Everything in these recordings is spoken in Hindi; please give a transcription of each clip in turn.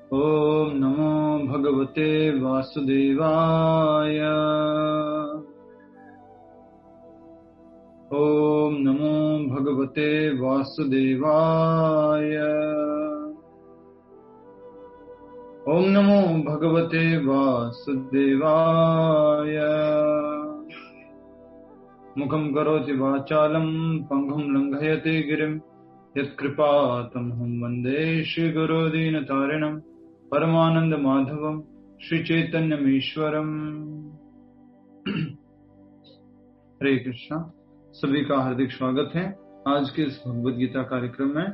ओम नमो भगवते वासुदेवाय। ओम नमो भगवते वासुदेवाय। ओम नमो भगवते वासुदेवाय। मुखं करोति वाचालं पंगुं लंघयते गिरिं यत्कृपातमहं वन्दे श्रीगुरो दीनतारिणं परमानंद माधवं श्री चैतन्यमीश्वरम्। हरे कृष्णा। सभी का हार्दिक स्वागत है आज के इस भगवद गीता कार्यक्रम में।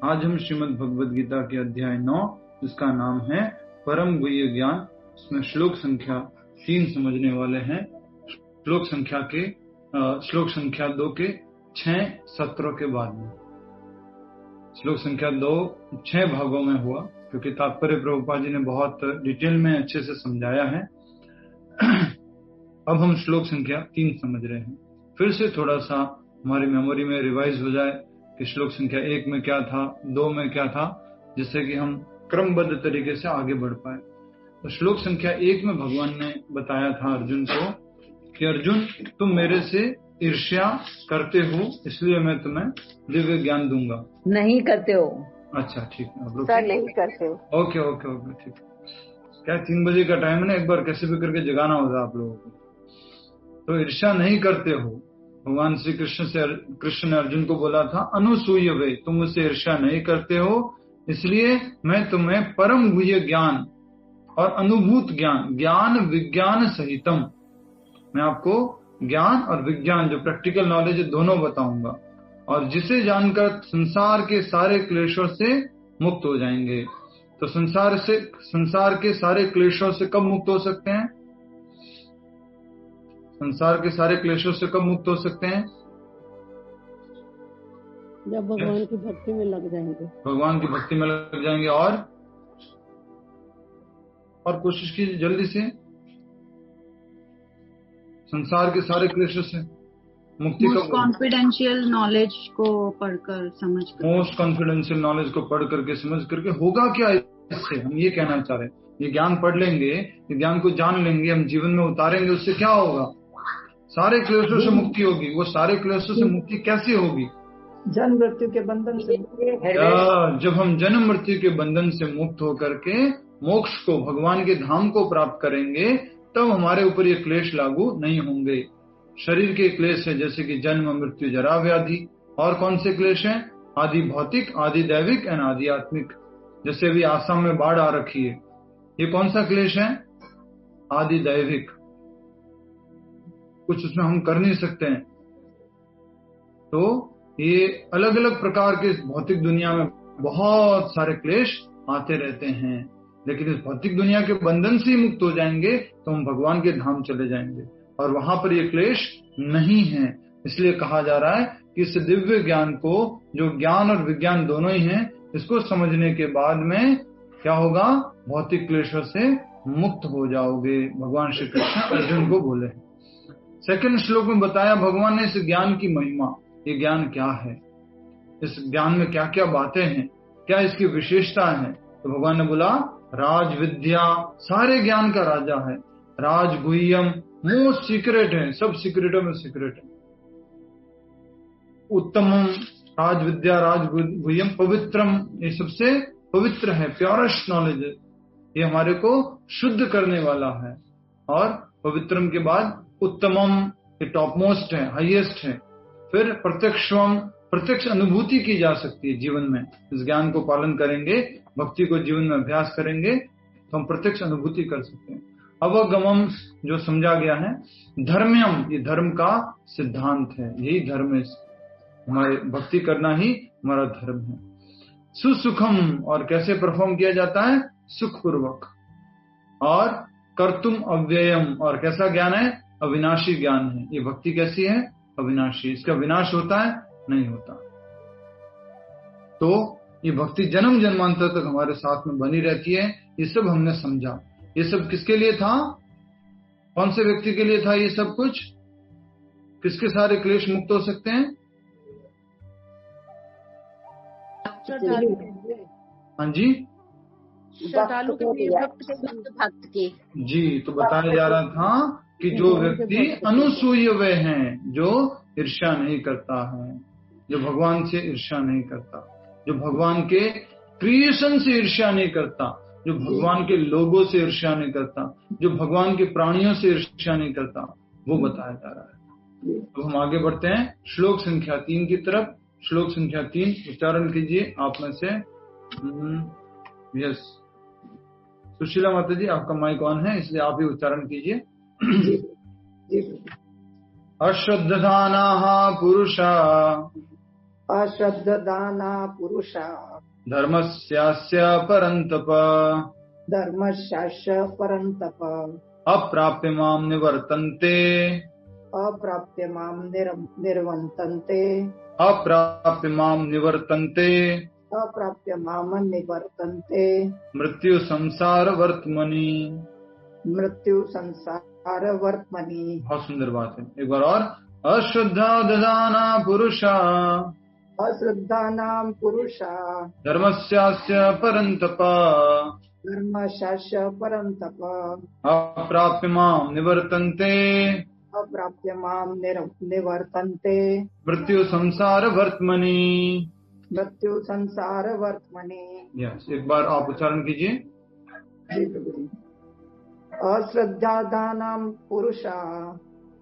आज हम श्रीमद् भगवद गीता के अध्याय 9 जिसका नाम है परम गुह्य ज्ञान, इसमें श्लोक संख्या 3 समझने वाले हैं। श्लोक संख्या 2 के 6 सत्रों के बाद में। श्लोक संख्या 2 6 भागों में हुआ क्योंकि तात्पर्य प्रभुपाद जी ने बहुत डिटेल में अच्छे से समझाया है। अब हम श्लोक संख्या 3 समझ रहे हैं। फिर से थोड़ा सा हमारी मेमोरी में रिवाइज हो जाए कि श्लोक संख्या 1 में क्या था, 2 में क्या था, जिससे कि हम क्रमबद्ध तरीके से आगे बढ़ पाए। तो श्लोक संख्या 1 में भगवान ने बताया था अर्जुन को कि अर्जुन, तुम मेरे से ईर्ष्या करते हो, इसलिए मैं तुम्हें दिव्य ज्ञान दूंगा। नहीं करते हो। अच्छा ठीक है, आप लोग सर नहीं करते हो। ओके ठीक है। क्या 3 बजे का टाइम है ना, एक बार कैसे भी करके जगाना होगा आप लोगों को। तो ईर्ष्या नहीं करते हो। भगवान श्री कृष्ण ने अर्जुन को बोला था अनुसूय वे, तुम मुझसे ईर्ष्या नहीं करते हो, इसलिए मैं तुम्हें परम गुह्य ज्ञान और अनुभूत ज्ञान विज्ञान सहितम, मैं आपको ज्ञान और विज्ञान जो प्रैक्टिकल नॉलेज है दोनों बताऊंगा, और जिसे जानकर संसार के सारे क्लेशों से मुक्त हो जाएंगे। तो संसार के सारे क्लेशों से कब मुक्त हो सकते हैं? संसार के सारे क्लेशों से कब मुक्त हो सकते हैं? जब भगवान की भक्ति में लग जाएंगे। भगवान की भक्ति में लग जाएंगे और कोशिश कीजिए जल्दी से। संसार के सारे क्लेशों से मुक्ति मोस्ट कॉन्फिडेंशियल नॉलेज को पढ़कर समझ कर, मोस्ट कॉन्फिडेंशियल नॉलेज को पढ़ करके समझ करके होगा क्या इससे? हम ये कहना चाह रहे हैं, ये ज्ञान पढ़ लेंगे, ये ज्ञान को जान लेंगे, हम जीवन में उतारेंगे, उससे क्या होगा? सारे क्लेशों से मुक्ति होगी। वो सारे क्लेशों से मुक्ति कैसे होगी? जन्म मृत्यु के बंधन से। जब हम जन्म मृत्यु के बंधन से मुक्त होकर के मोक्ष को, भगवान के धाम को प्राप्त करेंगे, तब हमारे ऊपर ये क्लेश लागू नहीं होंगे। शरीर के क्लेश है जैसे कि जन्म मृत्यु जरा व्याधि। और कौन से क्लेश हैं? आदि भौतिक, आदि दैविक एंड आदि आत्मिक। जैसे अभी आसाम में बाढ़ आ रखी है, ये कौन सा क्लेश है? आदि दैविक। कुछ उसमें हम कर नहीं सकते हैं। तो ये अलग अलग प्रकार के भौतिक दुनिया में बहुत सारे क्लेश आते रहते हैं, लेकिन इस भौतिक दुनिया के बंधन से ही मुक्त हो जाएंगे तो हम भगवान के धाम चले जाएंगे, और वहां पर ये क्लेश नहीं है। इसलिए कहा जा रहा है कि इस दिव्य ज्ञान को, जो ज्ञान और विज्ञान दोनों ही हैं, इसको समझने के बाद में क्या होगा? भौतिक क्लेशों से मुक्त हो जाओगे, भगवान श्री कृष्ण अर्जुन को बोले। सेकंड श्लोक में बताया भगवान ने इस ज्ञान की महिमा, ये ज्ञान क्या है, इस ज्ञान में क्या क्या बातें हैं, क्या इसकी विशेषता है। तो भगवान ने बोला राज विद्या सारे ज्ञान का राजा है, राज गुह्यम मोस्ट सीक्रेट है, सब सीक्रेटों में सीक्रेट है, उत्तमम राज विद्या राज गुह्यम पवित्रम, ये सबसे पवित्र है, प्योरेस्ट नॉलेज है, ये हमारे को शुद्ध करने वाला है। और पवित्रम के बाद उत्तमम, ये टॉप मोस्ट है, हाईएस्ट है। फिर प्रत्यक्षम, प्रत्यक्ष अनुभूति की जा सकती है जीवन में। इस ज्ञान को पालन करेंगे, भक्ति को जीवन में अभ्यास करेंगे तो हम प्रत्यक्ष अनुभूति कर सकते हैं। अवगमम जो समझा गया है, धर्म्यम, ये धर्म का सिद्धांत है, यही धर्म है, हमारे भक्ति करना ही हमारा धर्म है। सुसुखम, और कैसे परफॉर्म किया जाता है? सुखपूर्वक। और कर्तुम अव्ययम, और कैसा ज्ञान है? अविनाशी ज्ञान है। ये भक्ति कैसी है? अविनाशी। इसका विनाश होता है? नहीं होता। तो ये भक्ति जन्म जन्मांतर तक हमारे साथ में बनी रहती है। ये सब हमने समझा। ये सब किसके लिए था? कौन से व्यक्ति के लिए था ये सब कुछ? किसके सारे क्लेश मुक्त हो सकते हैं? हाँ जी, श्रद्धालु के लिए भक्त की। जी, तो बताया जा रहा था कि जो व्यक्ति अनुसूय वे हैं, जो ईर्ष्या नहीं करता है, जो भगवान से ईर्ष्या नहीं करता, जो भगवान के क्रिएशन से ईर्ष्या नहीं करता, जो भगवान के लोगों से ईर्ष्या नहीं करता, जो भगवान के प्राणियों से ईर्ष्या नहीं करता, वो बताया जा रहा है। तो हम आगे बढ़ते हैं श्लोक संख्या 3 की तरफ। श्लोक संख्या 3 उच्चारण कीजिए आप में से। यस, सुशीला माता जी, आपका माइक ऑन है, इसलिए आप ही उच्चारण कीजिए। अश्रद्धदानाः पुरुषा अश्रद्धदाना पुरुषा धर्मस्यास्य परन्तप धर्मशास्त्र परन्तप अप्राप्य मां निवर्तन्ते अप्राप्य मां निर्वन्तन्ते अप्राप्य मां निवर्तन्ते अप्राप्य मां निवर्तन्ते मृत्यु संसार वर्तमनि। मृत्यु संसार वर्तमनि। बहुत सुंदर बात है। एक बार और। अश्रद्धा ददाना पुरुषा अश्रद्धानां पुरुषा धर्मस्यास्य परन्तप धर्मशास्त्र परन्तप अप्राप्य मां निवर्तन्ते अप्राप्य मां निवर्तन्ते मृत्यु संसार वर्तमनि। मृत्यु संसार वर्तमनि। यस, एक बार आप उच्चारण कीजिए। अश्रद्धानां पुरुषा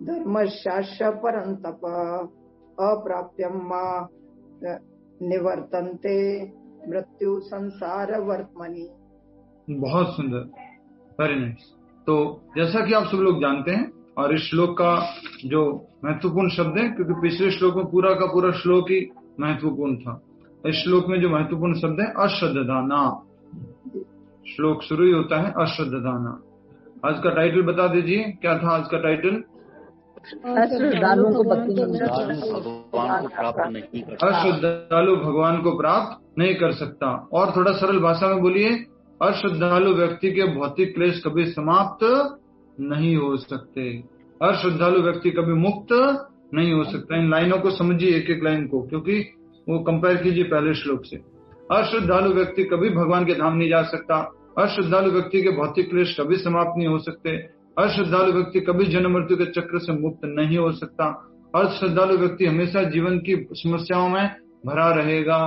धर्मशास्त्र परन्तप अप्राप्य मां निवर्तन्ते मृत्यु संसार वर्तमनि। बहुत सुंदर, वेरी नाइस। तो जैसा कि आप सब लोग जानते हैं, और इस श्लोक का जो महत्वपूर्ण शब्द है, क्योंकि पिछले श्लोक में पूरा का पूरा श्लोक ही महत्वपूर्ण था, इस श्लोक में जो महत्वपूर्ण शब्द है अश्रद्धदाना। श्लोक शुरू ही होता है अश्रद्धदाना। आज का टाइटल बता दीजिए, क्या था आज का टाइटल? अश्रद्धालु को भगवान को प्राप्त नहीं कर सकता। अश्रद्धालु भगवान को प्राप्त नहीं कर सकता। और थोड़ा सरल भाषा में बोलिए, अश्रद्धालु व्यक्ति के भौतिक क्लेश कभी समाप्त नहीं हो सकते। अश्रद्धालु व्यक्ति कभी मुक्त नहीं हो सकता। इन लाइनों को समझिए, एक एक लाइन को, क्योंकि वो कंपेयर कीजिए पहले श्लोक से। अश्रद्धालु व्यक्ति कभी भगवान के धाम नहीं जा सकता। अश्रद्धालु व्यक्ति के भौतिक क्लेश कभी समाप्त नहीं हो सकते। अश्रद्धालु व्यक्ति कभी जन्म मृत्यु के चक्र से मुक्त नहीं हो सकता। अश्रद्धालु व्यक्ति हमेशा जीवन की समस्याओं में भरा रहेगा।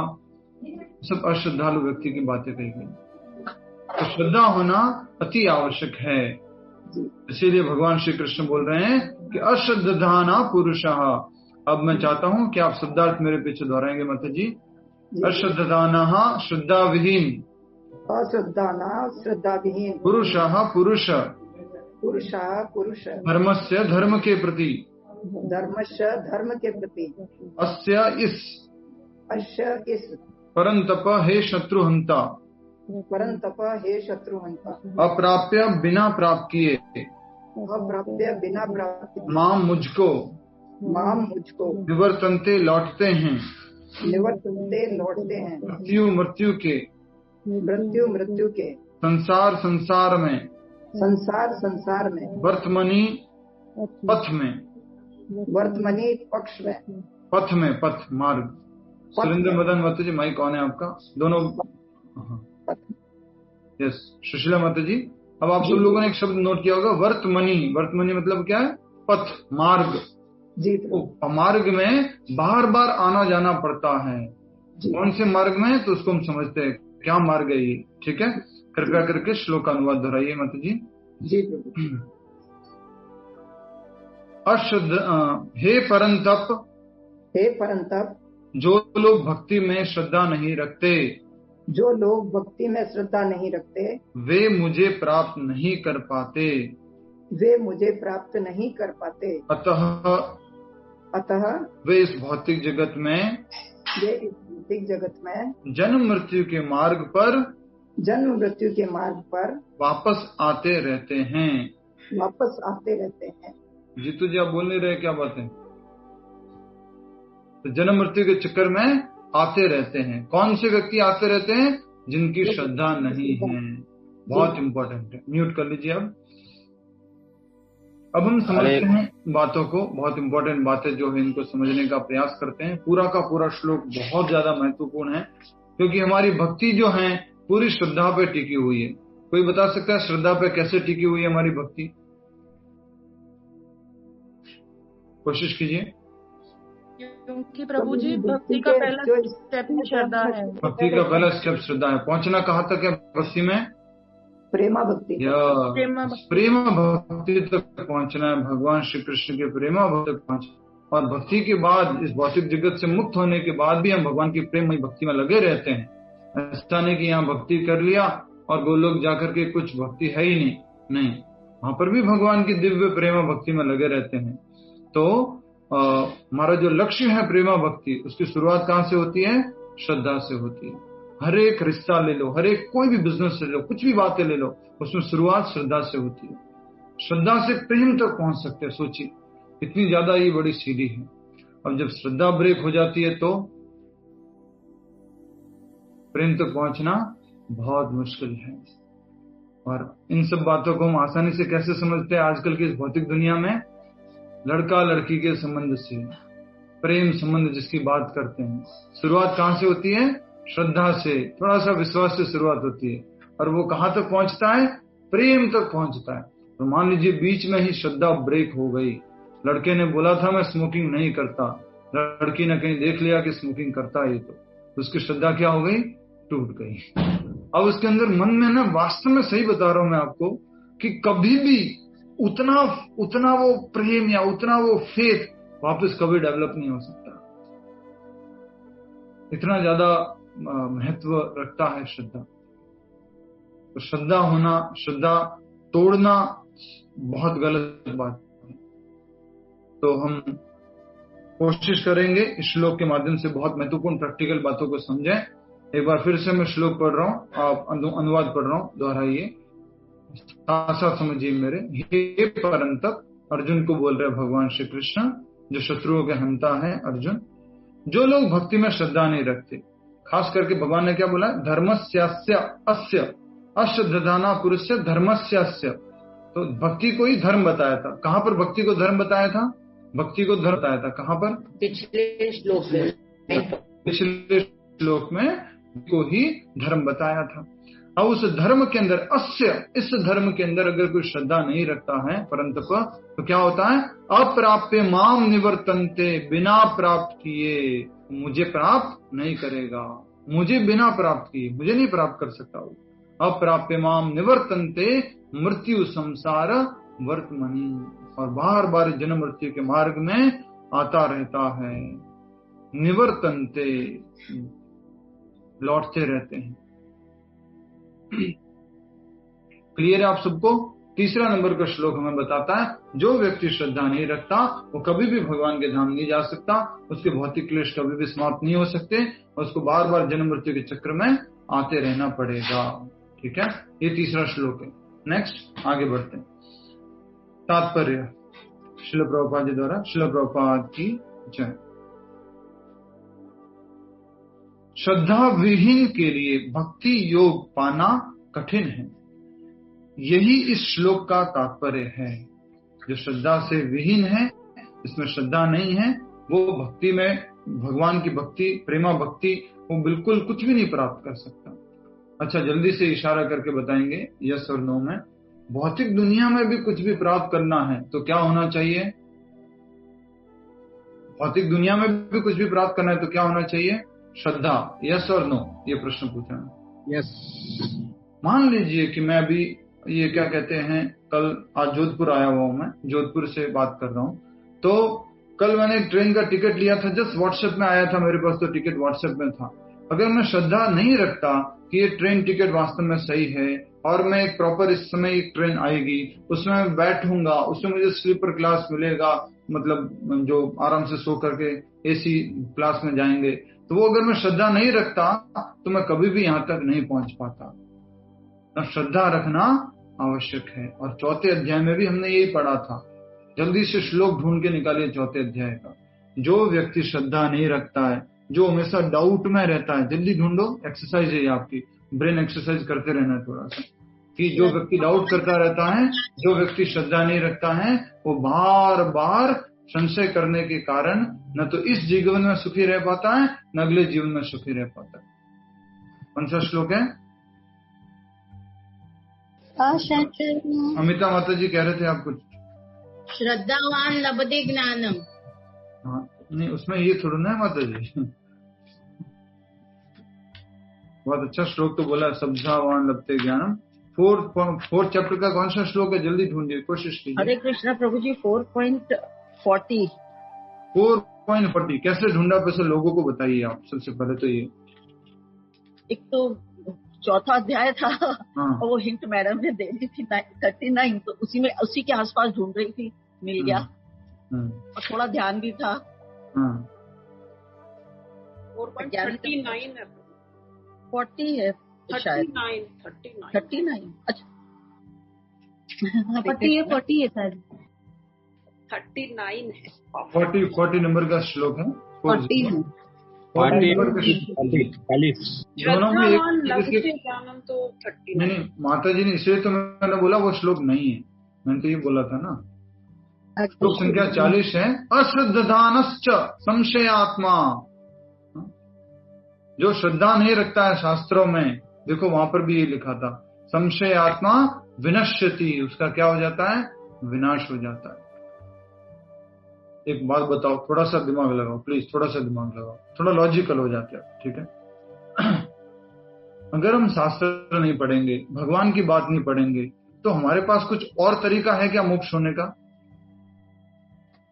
सब अश्रद्धालु व्यक्ति की बातें कही गई। तो श्रद्धा होना अति आवश्यक है। इसीलिए भगवान श्री कृष्ण बोल रहे हैं कि अश्रद्धाना पुरुषः। अब मैं चाहता हूं कि आप शब्दार्थ मेरे पीछे दोहराएंगे माता जी। अश्रद्धाना श्रद्धा विहीन, अश्रद्धाना श्रद्धा विहीन, पुरुषः पुरुष, पुरुषा पुरुष, धर्मस्य धर्म के प्रति, धर्मस्य धर्म के प्रति, अस्य इस, परंतप हे शत्रुहंता, परंतप हे शत्रुहंता, अप्राप्य बिना प्राप्त किए, अप्राप्य बिना प्राप्त, माम मुझको, निवर्तन्ते लौटते हैं, निवर्तन्ते लौटते हैं, मृत्यु के, संसार में, वर्तमनी पक्ष में, पथ मार्ग। सुरेंद्र मदन माता जी, माइक ऑन है आपका, दोनों। यस, सुशीला माता जी, अब आप सब लोगों ने एक शब्द नोट किया होगा, वर्तमनी मतलब क्या है? पथ, मार्ग जी। तो मार्ग में बार बार आना जाना पड़ता है। कौन से मार्ग में? तो उसको हम समझते हैं क्या मार्ग है ये। ठीक है, कृपया करके श्लोक का अनुवाद दोहराइए माता जी। जी। हे परंतप, जो लोग भक्ति में श्रद्धा नहीं रखते, वे मुझे प्राप्त नहीं कर पाते, अतः वे इस भौतिक जगत में जन्म मृत्यु के मार्ग पर वापस आते रहते हैं। जीतू जी, आप बोल नहीं रहे, क्या बात है? तो जन्म मृत्यु के चक्कर में आते रहते हैं। कौन से व्यक्ति आते रहते हैं? जिनकी श्रद्धा नहीं है। बहुत इंपॉर्टेंट है, म्यूट कर लीजिए। अब हम समझते हैं बातों को, बहुत इंपॉर्टेंट बातें जो है इनको समझने का प्रयास करते हैं। पूरा का पूरा श्लोक बहुत ज्यादा महत्वपूर्ण है, क्योंकि हमारी भक्ति जो है पूरी श्रद्धा पे टिकी हुई है। कोई बता सकता है श्रद्धा पे कैसे टिकी हुई है हमारी भक्ति? कोशिश कीजिए। क्योंकि प्रभु जी भक्ति का पहला स्टेप श्रद्धा है। भक्ति का पहला स्टेप श्रद्धा है। पहुंचना कहाँ तक है भक्ति में? प्रेमा भक्ति। प्रेमा भक्ति तक पहुंचना है, भगवान श्री कृष्ण के प्रेमा भक्ति तक पहुंचना। और भक्ति के बाद, इस भौतिक जगत से मुक्त होने के बाद भी हम भगवान की प्रेममयी भक्ति में लगे रहते हैं। ऐसा नहीं कि यहाँ भक्ति कर लिया और गोलोक जाकर के कुछ भक्ति है ही नहीं, वहां पर भी भगवान की दिव्य प्रेमा भक्ति में लगे रहते हैं। तो हमारा जो लक्ष्य है प्रेमा भक्ति, उसकी शुरुआत कहाँ से होती है? श्रद्धा से होती है। हर एक रिश्ता ले लो, हर एक कोई भी बिजनेस ले लो, कुछ भी बातें ले लो, उसमें शुरुआत श्रद्धा से होती है। श्रद्धा से प्रेम तक पहुंच सकते हैं। सोचिए इतनी ज्यादा ये बड़ी सीढ़ी है। अब जब श्रद्धा ब्रेक हो जाती है तो प्रेम तक पहुंचना बहुत मुश्किल है। और इन सब बातों को हम आसानी से कैसे समझते हैं आजकल की इस भौतिक दुनिया में? लड़का लड़की के संबंध से, प्रेम संबंध जिसकी बात करते हैं, शुरुआत कहां से होती है? श्रद्धा से, थोड़ा सा विश्वास से शुरुआत होती है। और वो कहां तक पहुंचता है? प्रेम तक पहुंचता है। तो मान लीजिए बीच में ही श्रद्धा ब्रेक हो गई। लड़के ने बोला था मैं स्मोकिंग नहीं करता, लड़की ने कहीं देख लिया कि स्मोकिंग करता है, तो उसकी श्रद्धा क्या हो गई? टूट गई। अब उसके अंदर मन में ना, वास्तव में सही बता रहा हूं मैं आपको, कि कभी भी उतना वो प्रेम या उतना वो फेथ वापस कभी डेवलप नहीं हो सकता। इतना ज्यादा महत्व रखता है श्रद्धा। तो श्रद्धा होना, श्रद्धा तोड़ना बहुत गलत बात है। तो हम कोशिश करेंगे इस श्लोक के माध्यम से बहुत महत्वपूर्ण प्रैक्टिकल बातों को समझें। एक बार फिर से मैं श्लोक पढ़ रहा हूं, आप अनुवाद पढ़ रहा हूं, दोहराइए, साथ समझिए मेरे। हे परंतप, अर्जुन को बोल रहे भगवान श्री कृष्ण, जो शत्रुओं के हंता है। अर्जुन, जो लोग भक्ति में श्रद्धा नहीं रखते, खास करके भगवान ने क्या बोला? धर्मस्यास्य अस्य अश्रद्धाना पुरुषस्य धर्मस्यास्य। तो भक्ति को ही धर्म बताया था। कहां पर भक्ति को धर्म बताया था? भक्ति को धर्म बताया था कहां पर? पिछले श्लोक में। पिछले श्लोक में को ही धर्म बताया था। अब उस धर्म के अंदर अस्य, इस धर्म के अंदर अगर कोई श्रद्धा नहीं रखता है परंतप, तो क्या होता है? अप्राप्य माम निवर्तन्ते, बिना प्राप्त किए मुझे प्राप्त नहीं करेगा। मुझे बिना प्राप्त किए मुझे नहीं प्राप्त कर सकता वो। अप्राप्य माम निवर्तन्ते मृत्यु संसार वर्तमनि, और बार बार जन्म मृत्यु के मार्ग में आता रहता है। निवर्तन्ते, लौटते रहते हैं। क्लियर है आप सबको? तीसरा नंबर का श्लोक हमें बताता है, जो व्यक्ति श्रद्धा नहीं रखता वो कभी भी भगवान के धाम नहीं जा सकता, उसके भौतिक क्लेश कभी भी समाप्त नहीं हो सकते, और उसको बार बार जन्म मृत्यु के चक्र में आते रहना पड़ेगा। ठीक है, ये तीसरा श्लोक है। नेक्स्ट आगे बढ़ते हैं। तात्पर्य श्रील प्रभुपाद जी द्वारा। श्रील प्रभुपाद की जय। श्रद्धा विहीन के लिए भक्ति योग पाना कठिन है, यही इस श्लोक का तात्पर्य है। जो श्रद्धा से विहीन है, इसमें श्रद्धा नहीं है, वो भक्ति में, भगवान की भक्ति, प्रेमा भक्ति, वो बिल्कुल कुछ भी नहीं प्राप्त कर सकता। अच्छा, जल्दी से इशारा करके बताएंगे यस और नो में। भौतिक दुनिया में भी कुछ भी प्राप्त करना है तो क्या होना चाहिए? भौतिक दुनिया में भी कुछ भी प्राप्त करना है तो क्या होना चाहिए? श्रद्धा। यस और नो, ये प्रश्न पूछा है। यस। मान लीजिए कि मैं अभी ये क्या कहते हैं, कल आज जोधपुर आया हुआ हूं, मैं जोधपुर से बात कर रहा हूं। तो कल मैंने ट्रेन का टिकट लिया था, जस्ट व्हाट्सएप में आया था मेरे पास, तो टिकट व्हाट्सएप में था। अगर मैं श्रद्धा नहीं रखता कि ये ट्रेन टिकट वास्तव में सही है और मैं एक प्रॉपर इस समय एक ट्रेन आएगी, उसमें मैं बैठूंगा, उसमें मुझे स्लीपर क्लास मिलेगा, मतलब जो आराम से सो करके एसी क्लास में जाएंगे, तो वो अगर मैं श्रद्धा नहीं रखता तो मैं कभी भी यहां तक नहीं पहुंच पाता। श्रद्धा रखना आवश्यक है। और चौथे अध्याय में भी हमने यही पढ़ा था। जल्दी से श्लोक ढूंढ के निकालिए चौथे अध्याय का। जो व्यक्ति श्रद्धा नहीं रखता है, जो हमेशा डाउट में रहता है, जल्दी ढूंढो, एक्सरसाइज है आपकी, ब्रेन एक्सरसाइज करते रहना थोड़ा सा, कि जो व्यक्ति डाउट करता रहता है, जो व्यक्ति श्रद्धा नहीं रखता है, वो बार बार संशय करने के कारण न तो इस जीवन में सुखी रह पाता है, न अगले जीवन में सुखी रह पाता है। कौन सा श्लोक है? अमिता माता जी कह रहे थे आप कुछ? श्रद्धावान लभते ज्ञानम। हाँ, नहीं उसमें ये थोड़ा ना है माता जी। बहुत अच्छा श्लोक तो बोला, श्रद्धावान लभते ज्ञानम। फोर्थ चैप्टर का कौन सा श्लोक है? जल्दी ढूंढिए, कोशिश कीजिए। हरे कृष्णा प्रभु जी 4.40। 4.40 कैसे ढूंढा? वैसे लोगों को बताइए आप सबसे पहले तो ये। एक तो चौथा अध्याय था। हाँ। और वो हिंट मैडम ने दे दी थी 39, तो उसी के आसपास ढूंढ रही थी, मिल गया। और थोड़ा ध्यान भी था। 4.39 है। 40 है शायद। 39 अच्छा। 40 है शायद। 39 है। 40 नंबर का श्लोक है। 40 है। 40 नंबर का दोनों में ज्ञानम तो 39। नहीं, माता जी ने इसलिए तो मैंने बोला वो श्लोक नहीं है, मैंने तो ये बोला था ना। श्लोक संख्या 40 है। अश्रद्धानश्च संशयात्मा। जो श्रद्धा नहीं रखता है शास्त्रों में, देखो वहां पर भी ये लिखा था, संशयात्मा विनश्यति, उसका क्या हो जाता है? विनाश हो जाता है। एक बात बताओ, थोड़ा सा दिमाग लगाओ प्लीज, थोड़ा सा दिमाग लगाओ, थोड़ा लॉजिकल हो जाते हैं, ठीक है? अगर हम शास्त्र नहीं पढ़ेंगे, भगवान की बात नहीं पढ़ेंगे, तो हमारे पास कुछ और तरीका है क्या मोक्ष होने का?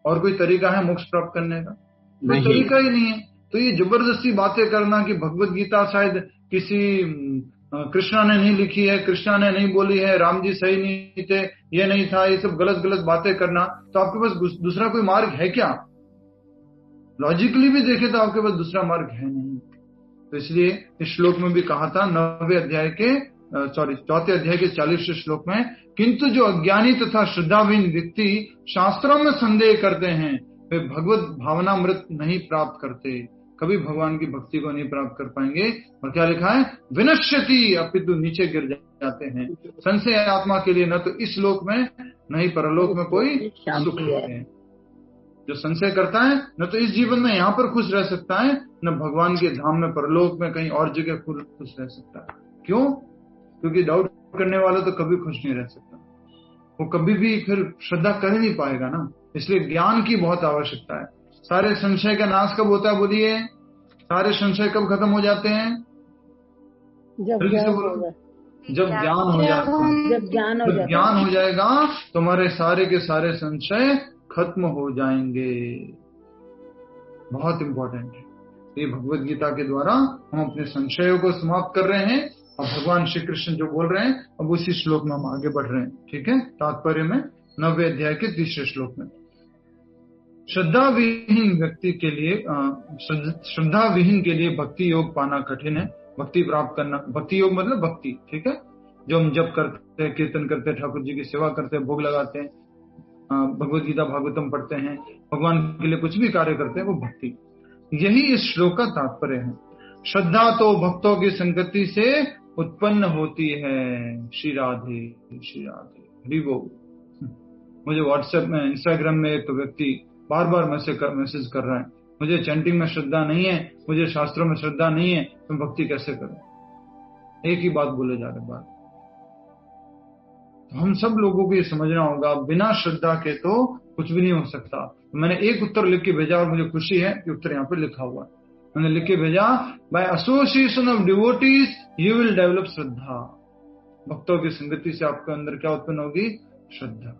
और कोई तरीका है मोक्ष प्राप्त करने का? कोई तरीका ही नहीं है। तो ये जबरदस्ती बातें करना कि भगवत गीता शायद किसी कृष्णा ने नहीं लिखी है, कृष्णा ने नहीं बोली है, राम जी सही नहीं थे, ये नहीं था, ये सब गलत गलत बातें करना, तो आपके पास दूसरा कोई मार्ग है क्या? लॉजिकली भी देखे तो आपके पास दूसरा मार्ग है नहीं। तो इसलिए इस श्लोक में भी कहा था, 9वें अध्याय के 4थे अध्याय के 40वें श्लोक में, किंतु जो अज्ञानी तथा श्रद्धाहीन व्यक्ति शास्त्रों में संदेह करते हैं, वे भगवत भावनामृत नहीं प्राप्त करते, कभी भगवान की भक्ति को नहीं प्राप्त कर पाएंगे। और क्या लिखा है? विनश्यति, अपितु नीचे गिर जाते हैं। संशय आत्मा के लिए न तो इस लोक में न ही परलोक में कोई सुख होते हैं। जो संशय करता है न तो इस जीवन में यहाँ पर खुश रह सकता है, न भगवान के धाम में परलोक में कहीं और जगह खुश रह सकता है। क्यों? क्योंकि डाउट करने वाला तो कभी खुश नहीं रह सकता, वो कभी भी फिर श्रद्धा कर ही नहीं पाएगा ना। इसलिए ज्ञान की बहुत आवश्यकता है। सारे संशय का नाश कब होता है? बोलिए, सारे संशय कब खत्म हो जाते हैं? जब ज्ञान हो जाए। जब ज्ञान हो जाता है। जब ज्ञान हो जाएगा तो हमारे सारे के सारे संशय खत्म हो जाएंगे। बहुत इंपॉर्टेंट है। ये भगवत गीता के द्वारा हम अपने संशयों को समाप्त कर रहे हैं, और भगवान श्री कृष्ण जो बोल रहे हैं अब उसी श्लोक में हम आगे बढ़ रहे हैं, ठीक है? तात्पर्य में 9वें अध्याय के 3रे श्लोक में, श्रद्धा विहीन व्यक्ति के लिए, श्रद्धा विहीन के लिए भक्ति योग पाना कठिन है। भक्ति प्राप्त करना, भक्ति योग मतलब भक्ति, ठीक है? जो हम जप करते हैं, कीर्तन करते हैं, ठाकुर जी की सेवा करते हैं, भोग लगाते हैं, भगवत गीता भागवतम पढ़ते हैं, भगवान के लिए कुछ भी कार्य करते हैं, वो भक्ति। यही इस श्लोक का तात्पर्य है। श्रद्धा तो भक्तों की संगति से उत्पन्न होती है। श्री राधे श्री राधे, हरि बोल। मुझे व्हाट्सएप में, इंस्टाग्राम में एक व्यक्ति बार बार मैसेज कर रहा है, मुझे चैंटिंग में श्रद्धा नहीं है, मुझे शास्त्रों में श्रद्धा नहीं है, मैं भक्ति कैसे करूं? एक ही बात बोले जा रहे बात। तो हम सब लोगों को ये समझना होगा, बिना श्रद्धा के तो कुछ भी नहीं हो सकता। तो मैंने एक उत्तर लिख के भेजा और मुझे खुशी है कि उत्तर यहाँ पे लिखा हुआ है। मैंने लिख के भेजा, by association of devotees you will develop shraddha. भक्तों की संगति से आपके अंदर क्या उत्पन्न होगी? श्रद्धा।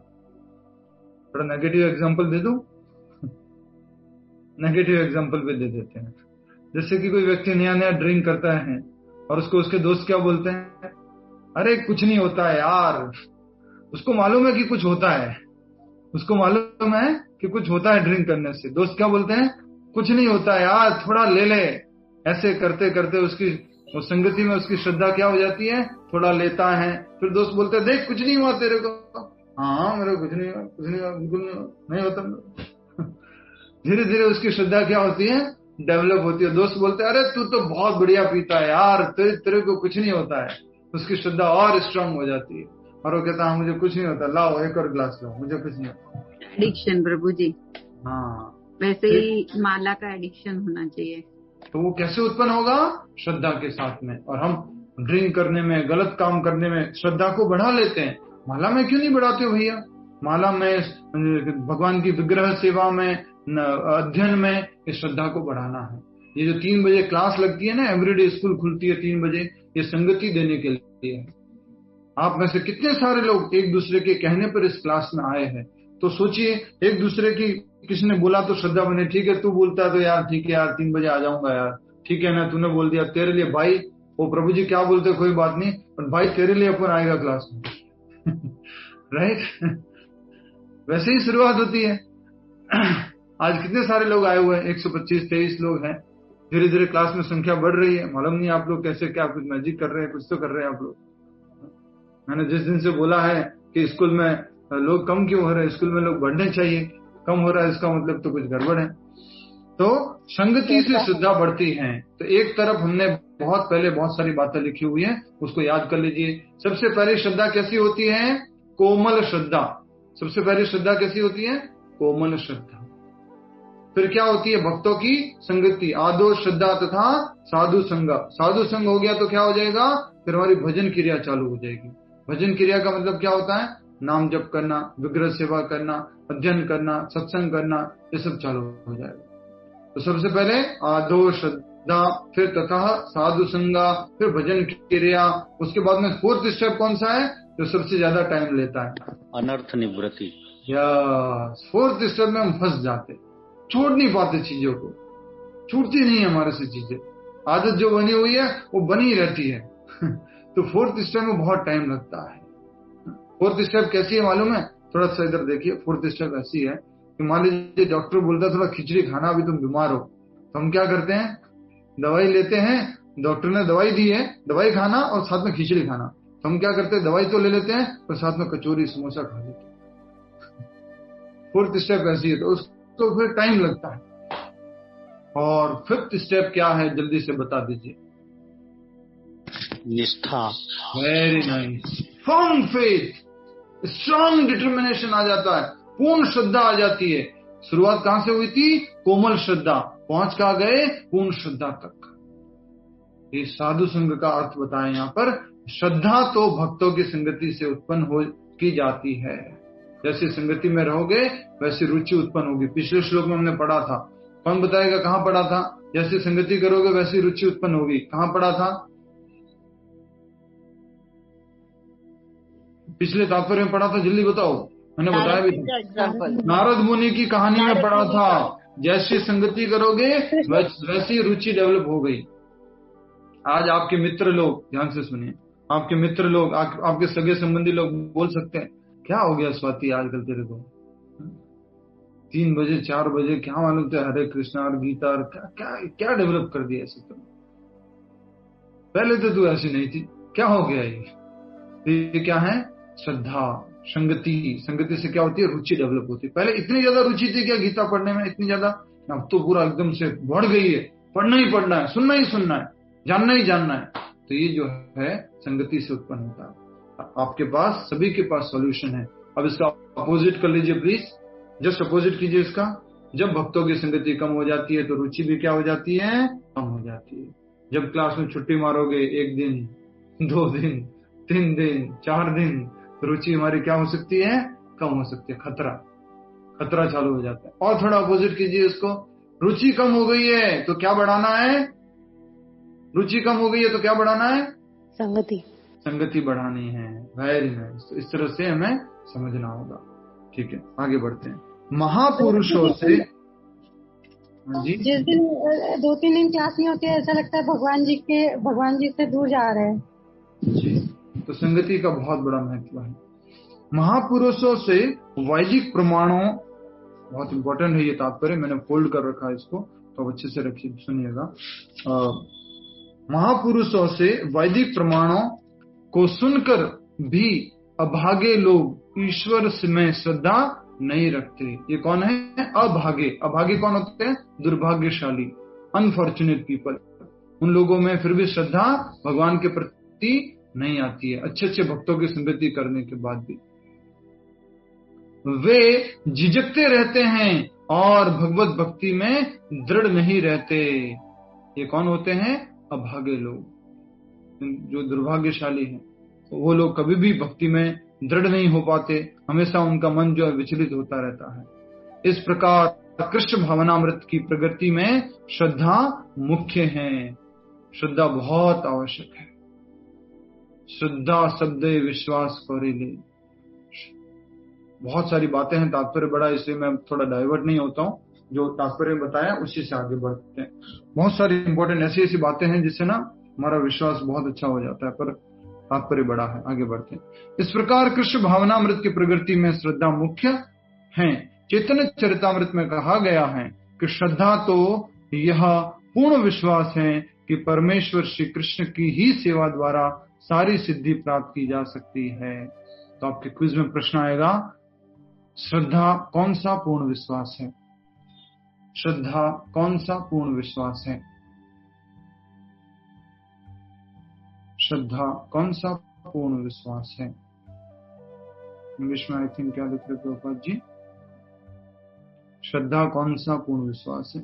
थोड़ा नेगेटिव एग्जाम्पल दे दूं? नेगेटिव एग्जाम्पल भी दे देते हैं। जैसे कि कोई व्यक्ति नया नया ड्रिंक करता है और उसको उसके दोस्त क्या बोलते हैं? अरे कुछ नहीं होता है यार। उसको मालूम है कि कुछ होता है, उसको मालूम है कि कुछ होता है ड्रिंक करने से। दोस्त क्या बोलते हैं? कुछ नहीं होता है यार, थोड़ा ले ले। ऐसे करते करते उसकी उस संगति में उसकी श्रद्धा क्या हो जाती है? थोड़ा लेता है, फिर दोस्त बोलते हैं देख कुछ नहीं हुआ तेरे को। हाँ मेरे को कुछ नहीं हुआ, कुछ नहीं हुआ, बिल्कुल नहीं होता। धीरे धीरे उसकी श्रद्धा क्या होती है? डेवलप होती है। दोस्त बोलते हैं अरे तू तो बहुत बढ़िया पीता है यार, तेरे को कुछ नहीं होता है। उसकी श्रद्धा और स्ट्रांग हो जाती है और वो कहता है मुझे कुछ नहीं होता, लाओ एक और ग्लास लाओ, मुझे कुछ नहीं होता। एडिक्शन प्रभु जी। हाँ, वैसे ही माला का एडिक्शन होना चाहिए। तो वो कैसे उत्पन्न होगा? श्रद्धा के साथ में। और हम ड्रिंक करने में, गलत काम करने में श्रद्धा को बढ़ा लेते हैं। माला में क्यों नहीं बढ़ाते हो भैया? माला में, भगवान की विग्रह सेवा में, अध्ययन में, इस श्रद्धा को बढ़ाना है। ये जो 3 बजे क्लास लगती है ना, एवरीडे स्कूल खुलती है 3 बजे, ये संगति देने के लिए है। आप में से कितने सारे लोग एक दूसरे के कहने पर इस क्लास में आए हैं? तो सोचिए, एक दूसरे की, किसी ने बोला तो श्रद्धा बने, ठीक है तू बोलता है तो यार ठीक है यार 3 बजे आ जाऊंगा यार, ठीक है ना, तूने बोल दिया, तेरे लिए भाई, वो प्रभु जी क्या बोलते कोई बात नहीं, पर भाई तेरे लिए अपन आएगा क्लास में। राइट? वैसे ही शुरुआत होती है। आज कितने सारे लोग आए हुए हैं, 125-23 लोग हैं। धीरे धीरे क्लास में संख्या बढ़ रही है। मालूम नहीं आप लोग कैसे, क्या कुछ मैजिक कर रहे हैं, कुछ तो कर रहे हैं आप लोग। मैंने जिस दिन से बोला है कि स्कूल में लोग कम क्यों हो रहे हैं, स्कूल में लोग बढ़ने चाहिए, कम हो रहा है, इसका मतलब तो कुछ गड़बड़ है। तो संगति से श्रद्धा बढ़ती है। तो एक तरफ हमने बहुत पहले बहुत सारी बातें लिखी हुई है, उसको याद कर लीजिए। सबसे पहले श्रद्धा कैसी होती है? कोमल श्रद्धा। सबसे पहले श्रद्धा कैसी होती है? कोमल श्रद्धा। फिर क्या होती है? भक्तों की संगति, आदो श्रद्धा तथा साधु संग। साधु संग हो गया तो क्या हो जाएगा? फिर हमारी भजन क्रिया चालू हो जाएगी। भजन क्रिया का मतलब क्या होता है? नाम जप करना, विग्रह सेवा करना, अध्ययन करना, सत्संग करना, ये सब चालू हो जाएगा। तो सबसे पहले आदो श्रद्धा, फिर तथा साधु संगा, फिर भजन क्रिया। उसके बाद में 4th स्टेप कौन सा है जो सबसे ज्यादा टाइम लेता है? अनर्थ निवृत्ति। या 4th स्टेप में हम फंस जाते, छोड़ नहीं पाते चीजों को, छूटती नहीं है हमारे से चीजें। आदत जो बनी हुई है वो बनी रहती है। तो 4th स्टेप में बहुत टाइम लगता है। 4th स्टेप कैसी है मालूम है? थोड़ा सा इधर देखिए। 4th स्टेप ऐसी है कि मान लीजिए डॉक्टर बोलता है थोड़ा खिचड़ी खाना, अभी तुम बीमार हो, तो हम क्या करते हैं? दवाई लेते हैं। डॉक्टर ने दवाई दी है, दवाई खाना और साथ में खिचड़ी खाना, तो हम क्या करते हैं? दवाई तो ले लेते हैं और साथ में कचौरी समोसा खा लेते हैं। 4th स्टेप ऐसी है, तो उसको फिर टाइम लगता है। और 5th स्टेप क्या है, जल्दी से बता दीजिए। निष्ठा। Very nice. Firm faith, strong determination आ जाता है, पूर्ण श्रद्धा आ जाती है। शुरुआत कहां से हुई थी? कोमल श्रद्धा, पहुंच कहां गए? पूर्ण श्रद्धा तक। ये साधु संग का अर्थ बताएं यहाँ पर। श्रद्धा तो भक्तों की संगति से उत्पन्न की जाती है। जैसे संगति में रहोगे वैसी रुचि उत्पन्न होगी। पिछले श्लोक में हमने पढ़ा था, कौन बताएगा कहां पढ़ा था? जैसे संगति करोगे वैसी रुचि उत्पन्न होगी, कहां पढ़ा था? पिछले तात्पर्य में पढ़ा था, जल्दी बताओ। मैंने बताया भी था, नारद मुनि की कहानी में पढ़ा था। जैसी संगति करोगे वैसी रुचि डेवलप हो गई। आज आपके मित्र लोग, ध्यान से सुनिए, आपके मित्र लोग, आपके सगे संबंधी लोग बोल सकते हैं, क्या हो गया स्वाति आजकल तेरे को? 3 बजे 4 बजे क्या मालूम थे हरे कृष्णा और गीता और क्या डेवलप कर दिया ऐसे? तुम पहले तो तू ऐसी नहीं थी, क्या हो गया? ये क्या है? श्रद्धा, संगति। संगति से क्या होती है? रुचि डेवलप होती है। पहले इतनी ज्यादा रुचि थी क्या गीता पढ़ने में? इतनी ज्यादा? अब तो पूरा एकदम से बढ़ गई है। पढ़ना ही पढ़ना है, सुनना ही सुनना है, जानना ही जानना है। तो ये जो है संगति से उत्पन्न होता है। आपके पास, सभी के पास सॉल्यूशन है। अब इसका अपोजिट कर लीजिए प्लीज, जस्ट अपोजिट कीजिए इसका। जब भक्तों की संगति कम हो जाती है तो रुचि भी क्या हो जाती है? कम हो जाती है। जब क्लास में छुट्टी मारोगे 1 दिन, 2 दिन, 3 दिन, 4 दिन, रुचि हमारी क्या हो सकती है? कम हो सकती है। खतरा चालू हो जाता है। और थोड़ा अपोजिट कीजिए इसको। रुचि कम हो गई है तो क्या बढ़ाना है? रुचि कम हो गई है तो क्या बढ़ाना है? संगति बढ़ानी है। Very nice. तो इस तरह से हमें समझना होगा। ठीक है, आगे बढ़ते हैं। महापुरुषों से जी, जिस दिन 2-3 दिन क्लास नहीं होती है, ऐसा लगता है भगवान जी से दूर जा रहे हैं जी। तो संगति का बहुत बड़ा महत्व है। महापुरुषों से वैदिक प्रमाणों, बहुत इंपॉर्टेंट है ये तात्पर्य, मैंने फोल्ड कर रखा है इसको, तो अच्छे से रखिए, सुनिएगा। महापुरुषों से वैदिक प्रमाणों को सुनकर भी अभागे लोग ईश्वर में श्रद्धा नहीं रखते। ये कौन है? अभागे। अभागे कौन होते हैं? दुर्भाग्यशाली, अनफॉर्चुनेट पीपल। उन लोगों में फिर भी श्रद्धा भगवान के प्रति नहीं आती है, अच्छे अच्छे भक्तों की संगति करने के बाद भी। वे झिझकते रहते हैं और भगवत भक्ति में दृढ़ नहीं रहते। ये कौन होते हैं? अभागे लोग। जो दुर्भाग्यशाली हैं, तो वो लोग कभी भी भक्ति में दृढ़ नहीं हो पाते, हमेशा उनका मन जो है विचलित होता रहता है। इस प्रकार कृष्ण भावनामृत की प्रगति में श्रद्धा मुख्य है। श्रद्धा बहुत आवश्यक है। श्रद्धा शब्द विश्वास करेले, बहुत सारी बातें हैं, तात्पर्य बड़ा, इसलिए मैं थोड़ा डाइवर्ट नहीं होता हूँ, जो तात्पर्य बताया उसी से आगे बढ़ते हैं। बहुत सारी इंपॉर्टेंट ऐसी ऐसी बातें हैं जिससे ना हमारा विश्वास बहुत अच्छा हो जाता है, पर तात्पर्य बड़ा है, आगे बढ़ते हैं। इस प्रकार कृष्ण भावनामृत की प्रगति में श्रद्धा मुख्य है। चैतन्य चरितामृत में कहा गया है कि श्रद्धा तो यह पूर्ण विश्वास है कि परमेश्वर श्री कृष्ण की ही सेवा द्वारा सारी सिद्धि प्राप्त की जा सकती है। तो आपके क्विज में प्रश्न आएगा, श्रद्धा कौन सा पूर्ण विश्वास है? श्रद्धा कौन सा पूर्ण विश्वास है? श्रद्धा कौन सा पूर्ण विश्वास है? इंग्लिश में आई थिंक क्या लिख रहे प्रभुपाद जी? श्रद्धा कौन सा पूर्ण विश्वास है?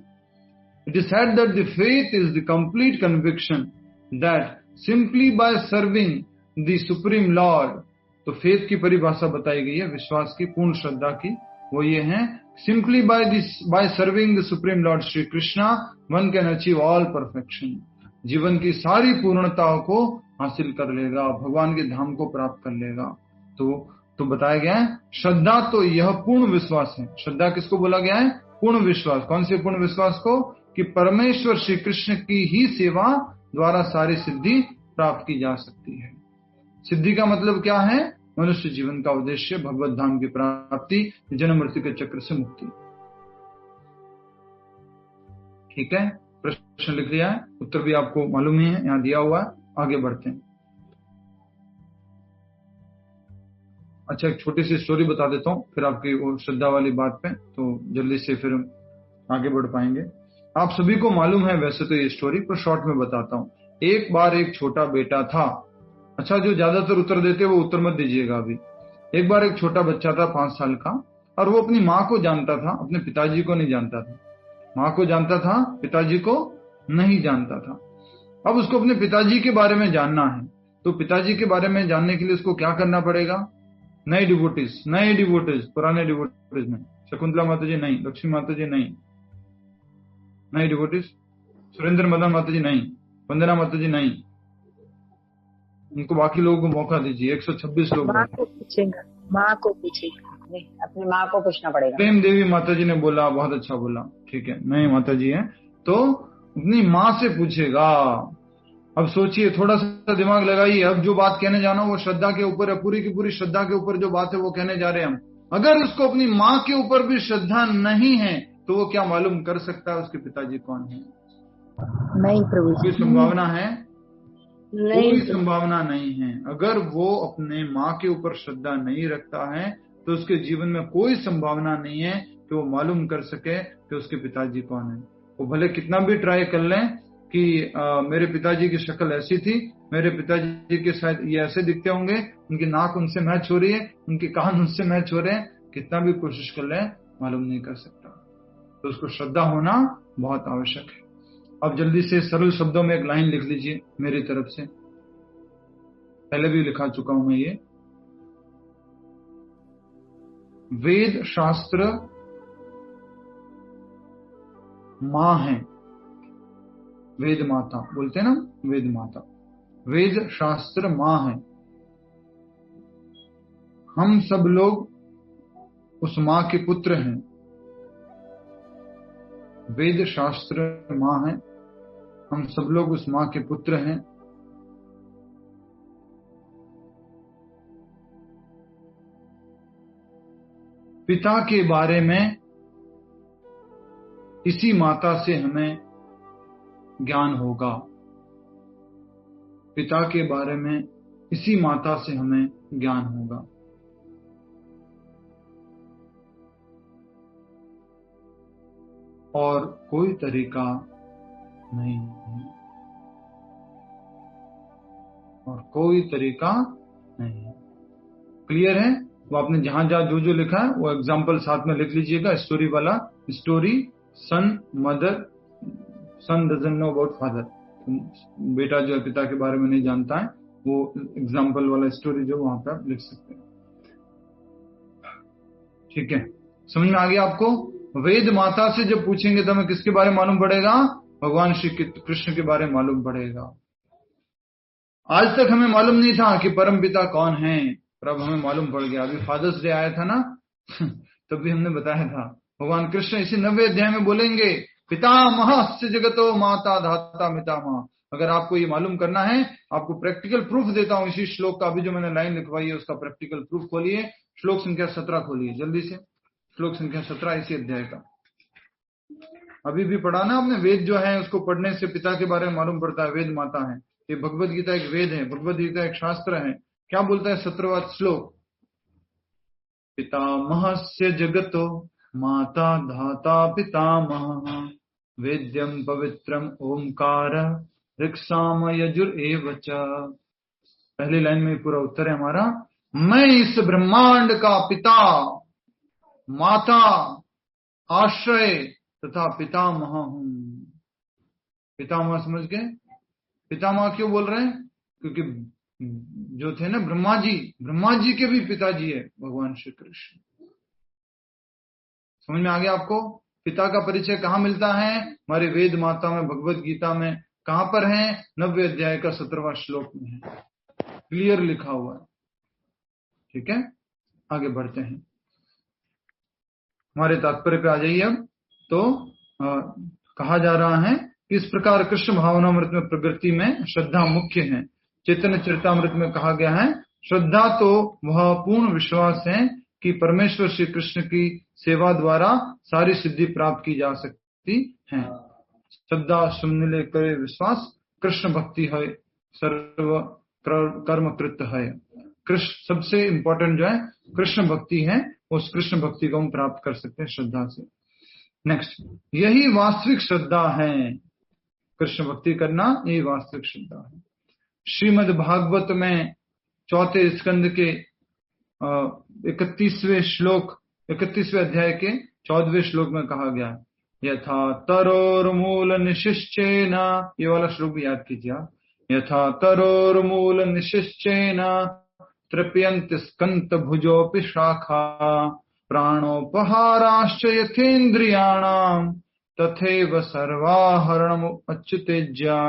It is said that the faith is the complete conviction that simply by serving the Supreme Lord, तो फेथ की परिभाषा बताई गई है विश्वास की, पूर्ण श्रद्धा की, वो ये है, simply by serving the Supreme Lord Shri Krishna one can achieve all perfection, जीवन की सारी पूर्णताओं को हासिल कर लेगा, भगवान के धाम को प्राप्त कर लेगा। तो बताया गया है श्रद्धा तो यह पूर्ण विश्वास है। श्रद्धा किसको बोला गया है? पूर्ण विश्वास। कौन से पूर्ण विश्वास को? कि परमेश्वर श्री कृष्ण की ही सेवा द्वारा सारी सिद्धि प्राप्त की जा सकती है। सिद्धि का मतलब क्या है? मनुष्य जीवन का उद्देश्य भगवत धाम की प्राप्ति, जन्म मृत्यु के चक्र से मुक्ति। ठीक है, प्रश्न लिख लिया है, उत्तर भी आपको मालूम ही है, यहाँ दिया हुआ है। आगे बढ़ते हैं। अच्छा, एक छोटी सी स्टोरी बता देता हूँ, फिर आपकी वो श्रद्धा वाली बात पे तो जल्दी से फिर आगे बढ़ पाएंगे। आप सभी को मालूम है वैसे तो ये स्टोरी, पर शॉर्ट में बताता हूँ। एक बार एक छोटा बेटा था। अच्छा, जो ज्यादातर उत्तर देते वो उत्तर मत दीजिएगा अभी। एक बार एक छोटा बच्चा था 5 साल का, और वो अपनी माँ को जानता था, अपने पिताजी को नहीं जानता था। माँ को जानता था, पिताजी को नहीं जानता था। अब उसको अपने पिताजी के बारे में जानना है, तो पिताजी के बारे में जानने के लिए उसको क्या करना पड़ेगा? नए डिवोटीज, पुराने डिवोटीज में शकुंतला माता जी नहीं, लक्ष्मी माता जी नहीं, नए डिवोटीज, सुरेंद्र मदन माता जी नहीं, वंदना माता जी नहीं, उनको बाकी लोगों को मौका दीजिए। 126 लोग। माँ को पूछेगा, नहीं, अपनी माँ को पूछना पड़ेगा। प्रेम देवी माता जी ने बोला, बहुत अच्छा बोला, ठीक है, नए माता जी है, तो अपनी माँ से पूछेगा। अब सोचिए, थोड़ा सा दिमाग लगाइए, अब जो बात कहने जाना वो श्रद्धा के ऊपर है, पूरी की पूरी श्रद्धा के ऊपर जो बात है वो कहने जा रहे हैं हम। अगर उसको अपनी माँ के ऊपर भी श्रद्धा नहीं है तो वो क्या मालूम कर सकता है उसके पिताजी कौन है? नहीं प्रभु, कोई संभावना है? नहीं, कोई संभावना नहीं है। अगर वो अपने माँ के ऊपर श्रद्धा नहीं रखता है तो उसके जीवन में कोई संभावना नहीं है कि वो मालूम कर सके कि उसके पिताजी कौन है। वो भले कितना भी ट्राई कर लें कि मेरे पिताजी की शक्ल ऐसी थी, मेरे पिताजी के शायद ये ऐसे दिखते होंगे, उनकी नाक उनसे मैच हो रही है, उनके कान उनसे मैच हो रहे हैं, कितना भी कोशिश कर लें मालूम नहीं कर सकता। तो उसको श्रद्धा होना बहुत आवश्यक है। अब जल्दी से सरल शब्दों में एक लाइन लिख लीजिए मेरी तरफ से, पहले भी लिखा चुका हूं मैं ये। वेद शास्त्र मां है, वेद माता बोलते हैं ना, वेद माता, वेद शास्त्र मां है। हम सब लोग उस मां के पुत्र हैं। वेद शास्त्र मां है, हम सब लोग उस मां के पुत्र हैं। पिता के बारे में इसी माता से हमें ज्ञान होगा। पिता के बारे में इसी माता से हमें ज्ञान होगा। और कोई तरीका नहीं है, और कोई तरीका नहीं है। क्लियर है? वो आपने जहां जहां जो जो लिखा है वो एग्जाम्पल साथ में लिख लीजिएगा। स्टोरी वाला, story son doesn't know about father, बेटा जो है पिता के बारे में नहीं जानता है, वो एग्जाम्पल वाला स्टोरी जो वहां पर आप लिख सकते हैं। ठीक है, समझ में आ गया आपको? वेद माता से जब पूछेंगे तो हमें किसके बारे में मालूम पड़ेगा? भगवान श्री कृष्ण के बारे में मालूम पड़ेगा। आज तक हमें मालूम नहीं था कि परम पिता कौन है, पर अब हमें मालूम पड़ गया। अभी फादर्स डे आया था ना तब भी हमने बताया था, भगवान कृष्ण इसी 90 अध्याय में बोलेंगे पितामहस्य जगतो माता धाता पितामह। अगर आपको ये मालूम करना है, आपको प्रैक्टिकल प्रूफ देता हूं इसी श्लोक का। अभी जो मैंने लाइन लिखवाई है उसका प्रैक्टिकल प्रूफ खोलिए, श्लोक संख्या 17 खोलिए जल्दी से। श्लोक संख्या 17 इसी अध्याय का। अभी भी पढ़ा ना आपने, वेद जो है उसको पढ़ने से पिता के बारे में मालूम पड़ता है, वेद माता है। ये भगवद गीता एक वेद है, भगवद गीता एक शास्त्र है। क्या बोलता है 17वां श्लोक? पितामहस्य जगतो माता धाता पितामह वेद्यम पवित्रम ओंकार ऋक्साम यजुरेव च। पहली लाइन में पूरा उत्तर है हमारा, मैं इस ब्रह्मांड का पिता, माता, आश्रय तथा पितामह हूं। पितामह समझ गए? पितामह क्यों बोल रहे हैं? क्योंकि जो थे ना ब्रह्मा जी के भी पिताजी है भगवान श्री कृष्ण। समझ में आ गया आपको? पिता का परिचय कहाँ मिलता है? हमारे वेद माता में, भगवत गीता में। कहां पर है? 90 अध्याय का 17वां श्लोक में है, क्लियर लिखा हुआ है। ठीक है, आगे बढ़ते हैं, हमारे तात्पर्य पे आ जाइए अब। तो कहा जा रहा है कि इस प्रकार कृष्ण भावनामृत में प्रकृति में श्रद्धा मुख्य है। चैतन्य चरितामृत में कहा गया है, श्रद्धा तो वह पूर्ण विश्वास है कि परमेश्वर श्री कृष्ण की सेवा द्वारा सारी सिद्धि प्राप्त की जा सकती है। श्रद्धा सुमनिले करे विश्वास, कृष्ण भक्ति है सर्व कर्म कृत है। कृष्ण सबसे इंपॉर्टेंट जो है कृष्ण भक्ति है, उस कृष्ण भक्ति को हम प्राप्त कर सकते हैं श्रद्धा से। नेक्स्ट, यही वास्तविक श्रद्धा है। कृष्ण भक्ति करना यही वास्तविक श्रद्धा है। श्रीमद् भागवत में 4 स्कंद के 31वें अध्याय के 14वें श्लोक में कहा गया है, यथा तरोर्मूल निशिश्चेन, ये वाला श्लोक भी याद कीजिए। यथा तरोर्मूल निशिश्चेन तृप्यन्ति स्कन्त भुजोऽपि शाखा प्राणोपहाराश्च यथेन्द्रियाणां तथैव सर्वाहरणम् अच्युतेज्या।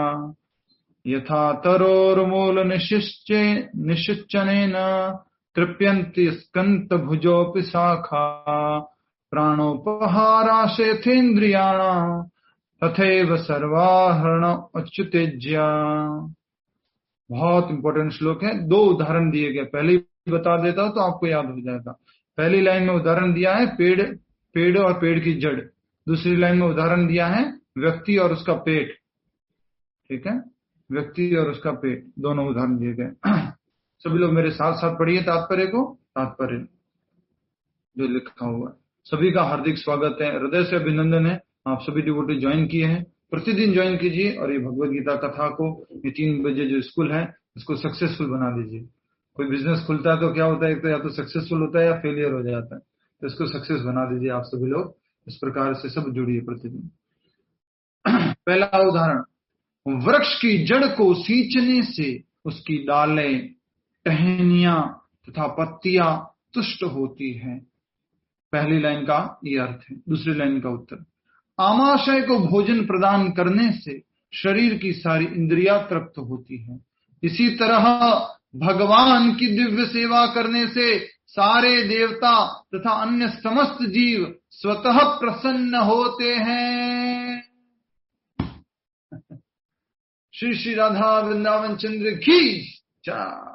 यथा तरोर्मूल निशिश्चनेन तृप्यन्ति स्कन्त भुजोऽपि शाखा प्राणोपहाराश्च यथेन्द्रियाणां तथैव सर्वाहरणम् अच्युतेज्या। बहुत इंपॉर्टेंट श्लोक है। 2 उदाहरण दिए गए, पहले ही बता देता हूं तो आपको याद हो जाएगा। पहली लाइन में उदाहरण दिया है पेड़ और पेड़ की जड़। दूसरी लाइन में उदाहरण दिया है व्यक्ति और उसका पेट। ठीक है, व्यक्ति और उसका पेट, दोनों उदाहरण दिए गए। सभी लोग मेरे साथ साथ पढ़िए तात्पर्य को। तात्पर्य जो लिखा हुआ है, सभी का हार्दिक स्वागत है, हृदय से अभिनंदन है। आप सभी डिवोटी ज्वाइन किए हैं, प्रतिदिन ज्वाइन कीजिए और ये भगवत गीता कथा को, ये 3 बजे जो स्कूल है इसको सक्सेसफुल बना दीजिए। कोई बिजनेस खुलता है तो क्या होता है, एक तो या तो सक्सेसफुल होता है या फेलियर हो जाता है, तो इसको सक्सेस बना दीजिए आप सभी लोग। इस प्रकार से सब जुड़िए प्रतिदिन। पहला उदाहरण, वृक्ष की जड़ को सींचने से उसकी डालें, टहनियां तथा पत्तियां तुष्ट होती है। पहली लाइन का ये अर्थ है। दूसरी लाइन का उत्तर, आमाशय को भोजन प्रदान करने से शरीर की सारी इंद्रियां तृप्त होती है। इसी तरह भगवान की दिव्य सेवा करने से सारे देवता तथा अन्य समस्त जीव स्वतः प्रसन्न होते हैं। श्री श्री राधा वृंदावन चंद्र की जय।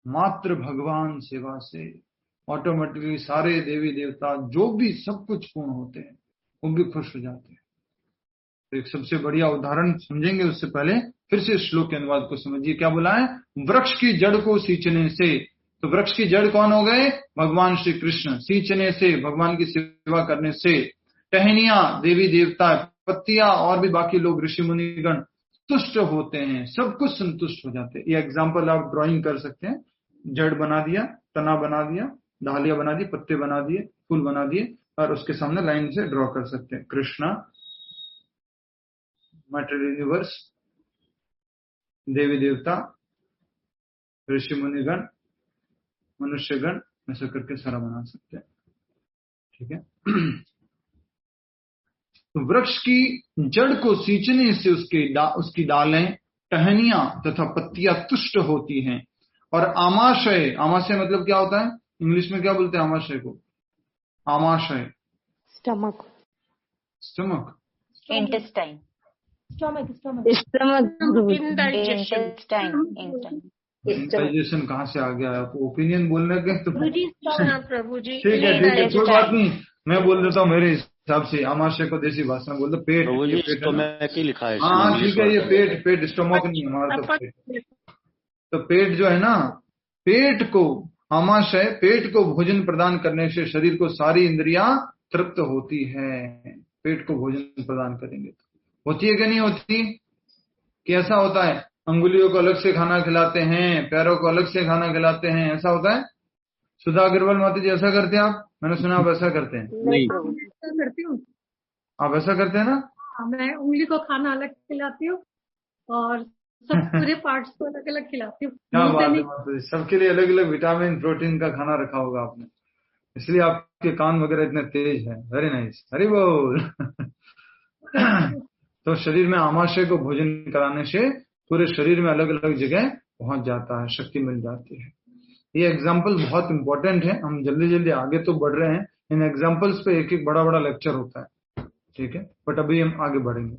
मात्र भगवान सेवा से ऑटोमेटिकली सारे देवी देवता जो भी सब कुछ पूर्ण होते हैं, वो भी खुश हो जाते हैं। तो एक सबसे बढ़िया उदाहरण समझेंगे, उससे पहले फिर से श्लोक के अनुवाद को समझिए। क्या बोला है? वृक्ष की जड़ को सींचने से। तो वृक्ष की जड़ कौन हो गए? भगवान श्री कृष्ण। सींचने से भगवान की सेवा करने से, टहनियां देवी देवता, पत्तियां और भी बाकी लोग ऋषि मुनिगण तुष्ट होते हैं, सब कुछ संतुष्ट हो जाते हैं। ये एग्जाम्पल आप ड्राइंग कर सकते हैं। जड़ बना दिया, तना बना दिया, डालियां बना दी, पत्ते बना दिए, फूल बना दिए और उसके सामने लाइन से ड्रॉ कर सकते हैं। कृष्णा, मैटर यूनिवर्स, देवी देवता, ऋषि मुनिगण, मनुष्यगण, ऐसा करके सारा बना सकते हैं। ठीक है। तो वृक्ष की जड़ को सींचने से उसकी डालें, टहनियां तथा पत्तियां तुष्ट होती हैं। और आमाशय, आमाशय मतलब क्या होता है? इंग्लिश में क्या बोलते हैं आमाशय को? आमाशय स्टमक, स्टमक, इंटेस्टाइन, डाइजेशन कहाँ से आ गया? आपको ओपिनियन बोलने के तो प्रभु जी ठीक है, कोई बात नहीं, मैं बोल देता हूँ मेरे हिसाब से। आमाशय को देसी भाषा में बोल दो पेट। पेट लिखा है। हाँ ठीक है, ये पेट स्टमक नहीं हमारा तो पेट। तो पेट जो है ना, पेट को, आमाशय पेट को भोजन प्रदान करने से शरीर को सारी इंद्रियां तृप्त होती है। पेट को भोजन प्रदान करेंगे तो होती है कि नहीं होती? कैसा होता है? अंगुलियों को अलग से खाना खिलाते हैं, पैरों को अलग से खाना खिलाते हैं, ऐसा होता है? सुधा अग्रवाल माता जी ऐसा करते हैं आप? मैंने सुना आप ऐसा करते हैं। नहीं, करती हूँ। आप ऐसा करते हैं ना? मैं उंगली को खाना अलग खिलाती हूँ और सब पूरे पार्ट्स को अलग अलग खिलाती हूँ। क्या बात है माता जी, सबके लिए अलग अलग विटामिन प्रोटीन का खाना रखा होगा आपने, इसलिए आपके कान वगैरह इतने तेज है। वेरी नाइस, हरि बोल। तो शरीर में आमाशय को भोजन कराने से पूरे शरीर में अलग अलग जगह पहुंच जाता है, शक्ति मिल जाती है। ये एग्जाम्पल बहुत इंपॉर्टेंट है। हम जल्दी जल्दी आगे तो बढ़ रहे हैं, इन एग्जाम्पल्स पे एक एक बड़ा बड़ा लेक्चर होता है, ठीक है, बट अभी हम आगे बढ़ेंगे।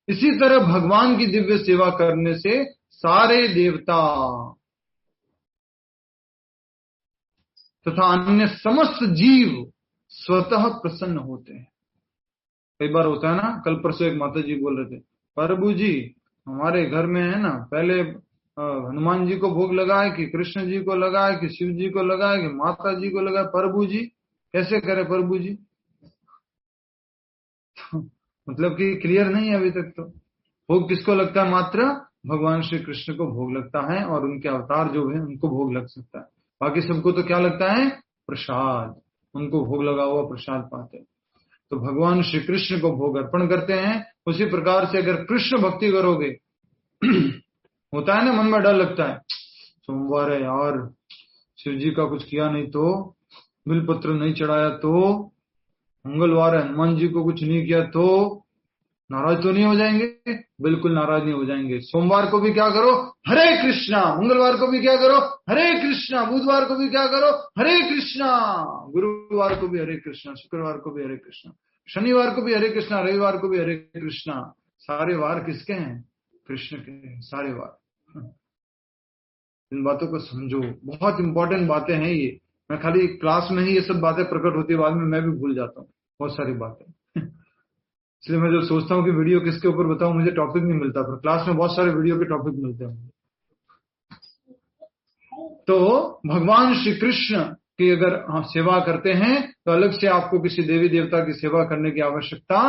इसी तरह भगवान की दिव्य सेवा करने से सारे देवता तथा अन्य समस्त जीव स्वतः प्रसन्न होते हैं। कई बार होता है ना, कल परसों एक माता जी बोल रहे थे, प्रभु जी हमारे घर में है ना, पहले हनुमान जी को भोग लगाए कि कृष्ण जी को लगाए कि शिव जी को लगाए कि माता जी को लगाए, प्रभु जी कैसे करे प्रभु जी? मतलब कि क्लियर नहीं है अभी तक। तो भोग किसको लगता है? मात्र भगवान श्री कृष्ण को भोग लगता है और उनके अवतार जो है उनको भोग लग सकता है। बाकी सबको तो क्या लगता है? प्रसाद, उनको भोग लगा हुआ प्रसाद पाते हैं। तो भगवान श्री कृष्ण को भोग अर्पण करते हैं। उसी प्रकार से अगर कृष्ण भक्ति करोगे, होता है ना मन में डर लगता है, सोमवार है यार, शिव जी का कुछ किया नहीं तो, बिलपत्र नहीं चढ़ाया तो, मंगलवार है हनुमान जी को कुछ नहीं किया तो, नाराज तो नहीं हो जाएंगे? बिल्कुल नाराज नहीं हो जाएंगे। सोमवार को भी क्या करो? हरे कृष्णा। मंगलवार को भी क्या करो? हरे कृष्णा। बुधवार को भी क्या करो? हरे कृष्णा। गुरुवार को भी हरे कृष्णा, शुक्रवार को भी हरे कृष्णा, शनिवार को भी हरे कृष्णा, रविवार को भी हरे कृष्णा। सारे वार किसके हैं? कृष्ण के हैं सारे वार। इन बातों को समझो, बहुत इंपॉर्टेंट बातें हैं ये। मैं खाली क्लास में ही ये सब बातें प्रकट होती है, बाद में मैं भी भूल जाता हूँ बहुत सारी बातें। इसलिए मैं जो सोचता हूँ कि वीडियो किसके ऊपर बताऊं, मुझे टॉपिक नहीं मिलता, पर क्लास में बहुत सारे वीडियो के टॉपिक मिलते हैं। तो भगवान श्री कृष्ण की अगर आप सेवा करते हैं तो अलग से आपको किसी देवी देवता की सेवा करने की आवश्यकता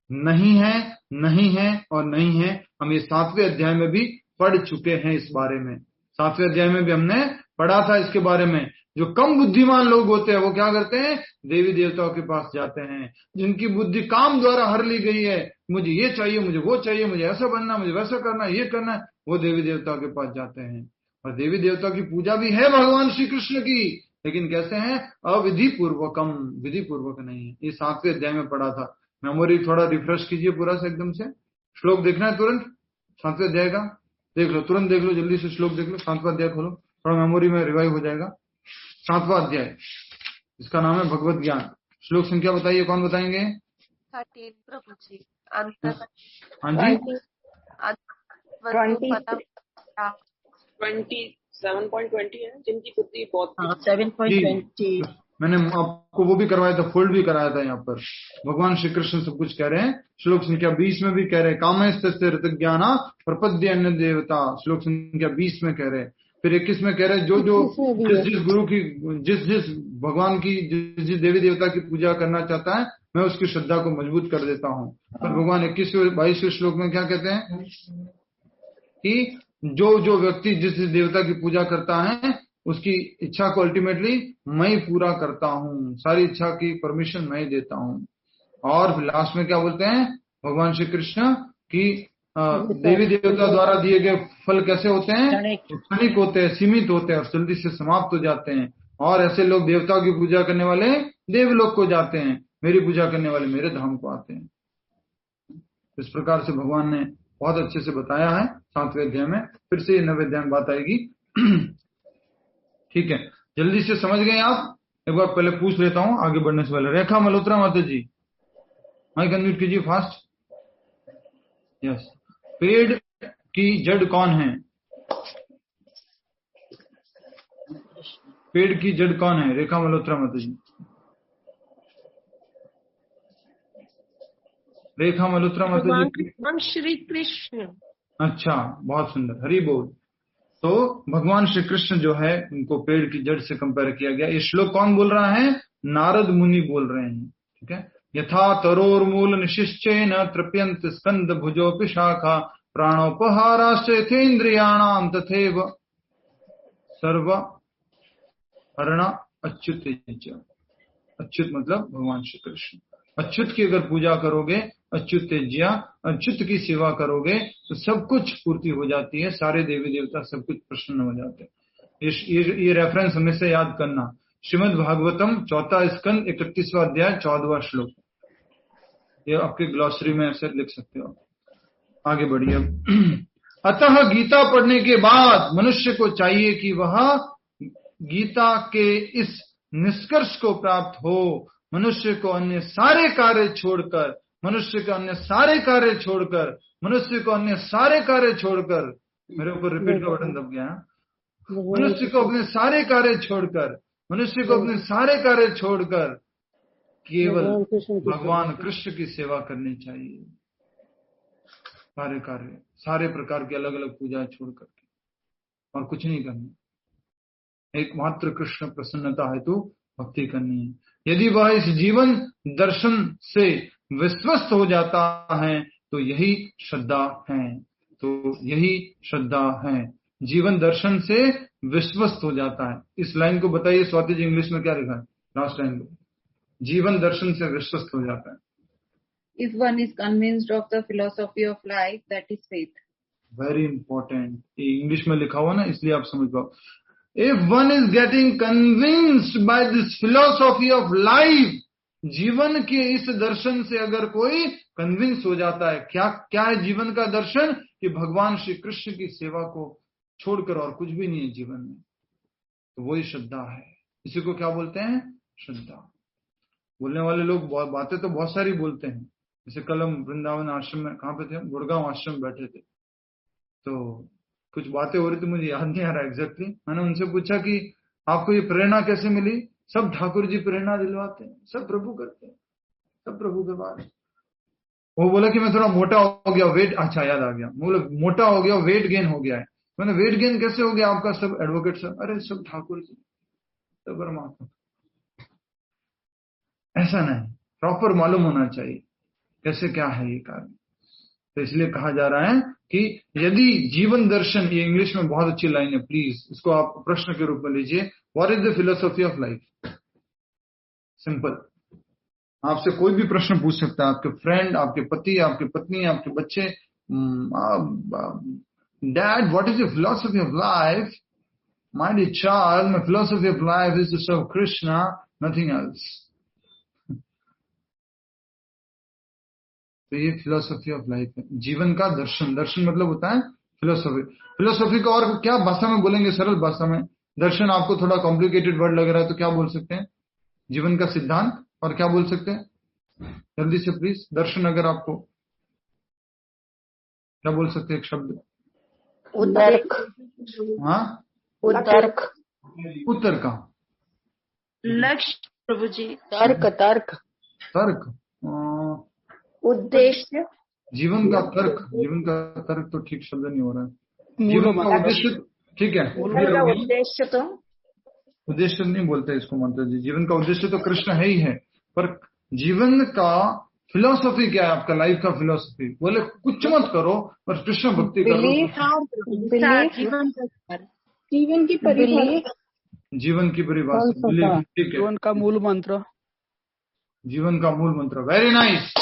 नहीं है, नहीं है और नहीं है। हम ये 7वें अध्याय में भी पढ़ चुके हैं इस बारे में। 7वें अध्याय में भी हमने पढ़ा था इसके बारे में। जो कम बुद्धिमान लोग होते हैं वो क्या करते हैं? देवी देवताओं के पास जाते हैं। जिनकी बुद्धि काम द्वारा हर ली गई है, मुझे ये चाहिए, मुझे वो चाहिए, मुझे ऐसा बनना, मुझे वैसा करना, ये करना है, वो देवी देवताओं के पास जाते हैं। और देवी देवता की पूजा भी है भगवान श्री कृष्ण की, लेकिन कैसे है? अविधि पूर्वकम, विधि पूर्वक नहीं है। ये 7वें अध्याय में पढ़ा था। मेमोरी थोड़ा रिफ्रेश कीजिए पूरा से एकदम से। श्लोक देखना है तुरंत 7वें अध्याय का, देख लो, तुरंत देख लो, जल्दी से श्लोक देख लो। 7वां अध्याय खोलो, थोड़ा मेमोरी में रिवाइव हो जाएगा। 7वां अध्याय, इसका नाम है भगवत ज्ञान। श्लोक संख्या बताइए, कौन बताएंगे? 13 प्रभु जी। हाँ जी, 27.20 है जिनकी बुद्धि बहुत 7.20। मैंने आपको वो भी करवाया था, फोल्ड भी कराया था। यहाँ पर भगवान श्री कृष्ण सब कुछ कह रहे हैं। श्लोक संख्या 20 में भी कह रहे हैं, कामस्तस्य ऋतज्ञाना प्रपद्य अन्य देवता, श्लोक संख्या 20 में कह रहे हैं। फिर 21 में कह रहे हैं, जो जिस जिस गुरु की, जिस भगवान की, जिस देवी देवता की पूजा करना चाहता है, मैं उसकी श्रद्धा को मजबूत कर देता हूँ। पर भगवान 21-22 श्लोक में क्या कहते हैं कि जो व्यक्ति जिस देवता की पूजा करता है उसकी इच्छा को अल्टीमेटली मैं ही पूरा करता हूँ, सारी इच्छा की परमिशन मैं ही देता हूँ। और लास्ट में क्या बोलते हैं भगवान श्री कृष्ण की देवी देवता द्वारा दिए गए फल कैसे होते हैं? क्षणिक होते हैं, सीमित होते हैं और जल्दी से समाप्त हो जाते हैं। और ऐसे लोग देवताओं की पूजा करने वाले देवलोक को जाते हैं, मेरी पूजा करने वाले मेरे धाम को आते हैं। इस प्रकार से भगवान ने बहुत अच्छे से बताया है 7वें अध्याय में। फिर से 9वें अध्याय में बात आएगी। ठीक है, जल्दी से समझ गए आप? एक बार पहले पूछ लेता हूं आगे बढ़ने से पहले। रेखा मल्होत्रा माता जी, माइक अनम्यूट कीजिए फास्ट। यस, पेड़ की जड़ कौन है? पेड़ की जड़ कौन है? रेखा मल्होत्रा माता जी। रेखा मल्होत्रा माता जी। भगवान श्री कृष्ण। अच्छा, बहुत सुंदर, हरि बोल। तो भगवान श्री कृष्ण जो है उनको पेड़ की जड़ से कंपेयर किया गया। ये श्लोक कौन बोल रहा है? नारद मुनि बोल रहे हैं। ठीक है, यथा तरोर्मूल निशिश्चेन तृप्यंत स्कंद भुजोपि शाखा प्राणोपहाराश्च यथेन्द्रियाणाम तथैव सर्व हरण अच्युत। अच्युत मतलब भगवान श्री कृष्ण। अच्युत की अगर पूजा करोगे, अच्युत तेज्या, अच्युत की सेवा करोगे तो सब कुछ पूर्ति हो जाती है। सारे देवी देवता सब कुछ प्रसन्न हो जाते हैं। ये रेफरेंस हमेशा याद करना। श्रीमद् भागवतम 4 स्कंद 31वां अध्याय 14वां श्लोक। ये आपके ग्लॉसरी में ऐसे लिख सकते हो। आगे बढ़िए। अतः गीता पढ़ने के बाद मनुष्य को चाहिए कि वह गीता के इस निष्कर्ष को प्राप्त हो। मनुष्य को अन्य सारे कार्य छोड़कर, मनुष्य को अन्य सारे कार्य छोड़कर, मनुष्य को अन्य सारे कार्य छोड़कर, मेरे ऊपर रिपीट का बटन दब गया। मनुष्य को अपने सारे कार्य छोड़कर, मनुष्य को अपने सारे कार्य छोड़कर केवल भगवान कृष्ण की सेवा करनी चाहिए। सारे कार्य, सारे प्रकार की अलग अलग पूजा छोड़ करके और कुछ नहीं करना। एकमात्र कृष्ण प्रसन्नता हेतु भक्ति करनी है। यदि वह इस जीवन दर्शन से विश्वस्त हो जाता है तो यही श्रद्धा है। तो यही श्रद्धा है, जीवन दर्शन से विश्वस्त हो जाता है। इस लाइन को बताइए स्वाति जी, इंग्लिश में क्या लिखा है? लास्ट लाइन को, जीवन दर्शन से विश्वस्त हो जाता है। If one is convinced of the philosophy of life, that is faith. Very important, ये इंग्लिश में लिखा हुआ ना, इसलिए आप समझ पाओ। If one is getting convinced by this philosophy of life, जीवन के इस दर्शन से अगर कोई कन्विंस हो जाता है, क्या है जीवन का दर्शन? कि भगवान श्री कृष्ण की सेवा को छोड़कर और कुछ भी नहीं है जीवन में, तो वही श्रद्धा है। इसी को क्या बोलते हैं? श्रद्धा। बोलने वाले लोग बातें तो बहुत सारी बोलते हैं। जैसे कल हम वृंदावन आश्रम में, कहाँ पे थे? गुड़गांव आश्रम में बैठे थे, तो कुछ बातें हो रही थी, मुझे याद नहीं आ रहा एग्जैक्टली। मैंने उनसे पूछा कि आपको ये प्रेरणा कैसे मिली? सब ठाकुर जी प्रेरणा दिलवाते हैं, सब प्रभु करते हैं, सब प्रभु के बाद। वो बोला कि मैं थोड़ा मोटा हो गया, वेट, अच्छा याद आ गया, बोला मोटा हो गया, वेट गेन हो गया है। मैंने वेट गेन कैसे हो गया आपका? सब एडवोकेट सब, अरे सब ठाकुर जी, सब परमात्मा। ऐसा नहीं, प्रॉपर मालूम होना चाहिए कैसे क्या है ये कार्य। तो इसलिए कहा जा रहा है कि यदि जीवन दर्शन, ये इंग्लिश में बहुत अच्छी लाइन है, प्लीज इसको आप प्रश्न के रूप में लीजिए। What is the philosophy of life? Simple, आपसे कोई भी प्रश्न पूछ सकता है, आपके फ्रेंड, आपके पति, आपके पत्नी, आपके बच्चे। Dad, what is the philosophy of life? My dear child, my philosophy of life is to serve Krishna, nothing else. तो ये फिलोसॉफी ऑफ लाइफ है, जीवन का दर्शन। दर्शन मतलब होता है फिलोसॉफी। फिलोसॉफी को और क्या भाषा में बोलेंगे? सरल भाषा में। दर्शन आपको थोड़ा कॉम्प्लिकेटेड वर्ड लग रहा है तो क्या बोल सकते हैं? जीवन का सिद्धांत। और क्या बोल सकते हैं? जल्दी से प्लीज। दर्शन अगर आपको क्या बोल सकते हैं? एक शब्द, उतर्क। हाँ, उतर्क। उत्तर का लक्ष्य प्रभु जी। तर्क। तर्क। तर्क, उद्देश्य। जीवन का तर्क। जीवन का तर्क तो ठीक शब्द नहीं हो रहा है। जीवन का उद्देश्य, ठीक है। उद्देश्य तो, उद्देश्य नहीं बोलते इसको मंत्र जी। जीवन का उद्देश्य तो कृष्ण है ही है, पर जीवन का फिलोसॉफी क्या है? आपका लाइफ का फिलोसॉफी बोले कुछ मत करो, पर कृष्ण भक्ति करो। जीवन की परिभाषा। जीवन की परिभाषा, ठीक है। जीवन का मूल मंत्र। जीवन का मूल मंत्र, वेरी नाइस।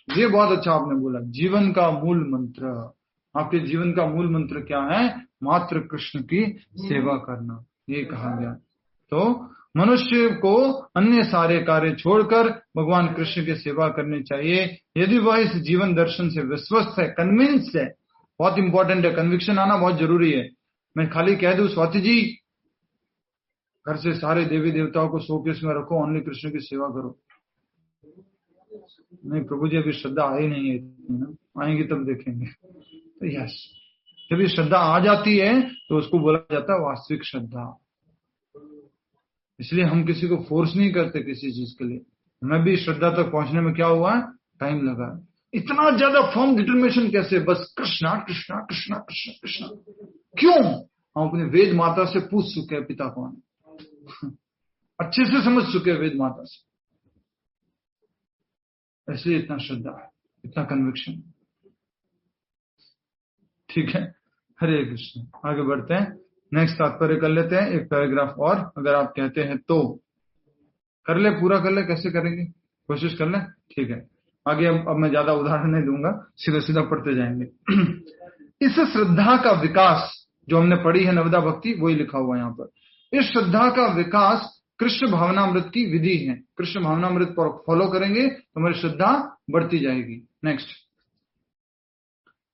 ये बहुत अच्छा आपने बोला, जीवन का मूल मंत्र। आपके जीवन का मूल मंत्र क्या है? मात्र कृष्ण की सेवा करना, ये कहा गया। तो मनुष्य को अन्य सारे कार्य छोड़कर भगवान कृष्ण की सेवा करनी चाहिए। यदि वह इस जीवन दर्शन से विश्वस्त है, कन्विंस्ड है, बहुत इंपॉर्टेंट है, कन्विक्शन आना बहुत जरूरी है। मैं खाली कह दूं स्वाति जी घर से सारे देवी देवताओं को शोकेस में रखो, ओनली कृष्ण की सेवा करो, नहीं प्रभु जी अभी श्रद्धा आई नहीं है ना, आएंगी तब देखेंगे। तो यस, जब ये श्रद्धा आ जाती है तो उसको बोला जाता है वास्तविक श्रद्धा। इसलिए हम किसी को फोर्स नहीं करते किसी चीज के लिए। मैं भी श्रद्धा तक पहुंचने में क्या हुआ है, टाइम लगा। इतना ज्यादा फर्म डिटर्मिनेशन कैसे? बस कृष्णा कृष्णा कृष्णा कृष्णा कृष्णा। क्यों? हम अपने वेद माता से पूछ चुके हैं पिता कौन है, अच्छे से समझ चुके हैं वेद माता से, इसलिए इतना श्रद्धा है, इतना कन्विक्शन। ठीक है, हरे कृष्ण। आगे बढ़ते हैं, नेक्स्ट तात्पर्य कर लेते हैं, एक पैराग्राफ और अगर आप कहते हैं तो कर ले, पूरा कर ले। कैसे करेंगे, कोशिश कर ले। ठीक है, आगे अब मैं ज्यादा उदाहरण नहीं दूंगा, सीधा सीधा पढ़ते जाएंगे। इस श्रद्धा का विकास जो हमने पढ़ी है नवदा भक्ति, वही लिखा हुआ है यहाँ पर। इस श्रद्धा का विकास कृष्ण भावनामृत की विधि है। कृष्ण भावनामृत पर फॉलो करेंगे तो हमारी श्रद्धा बढ़ती जाएगी। नेक्स्ट,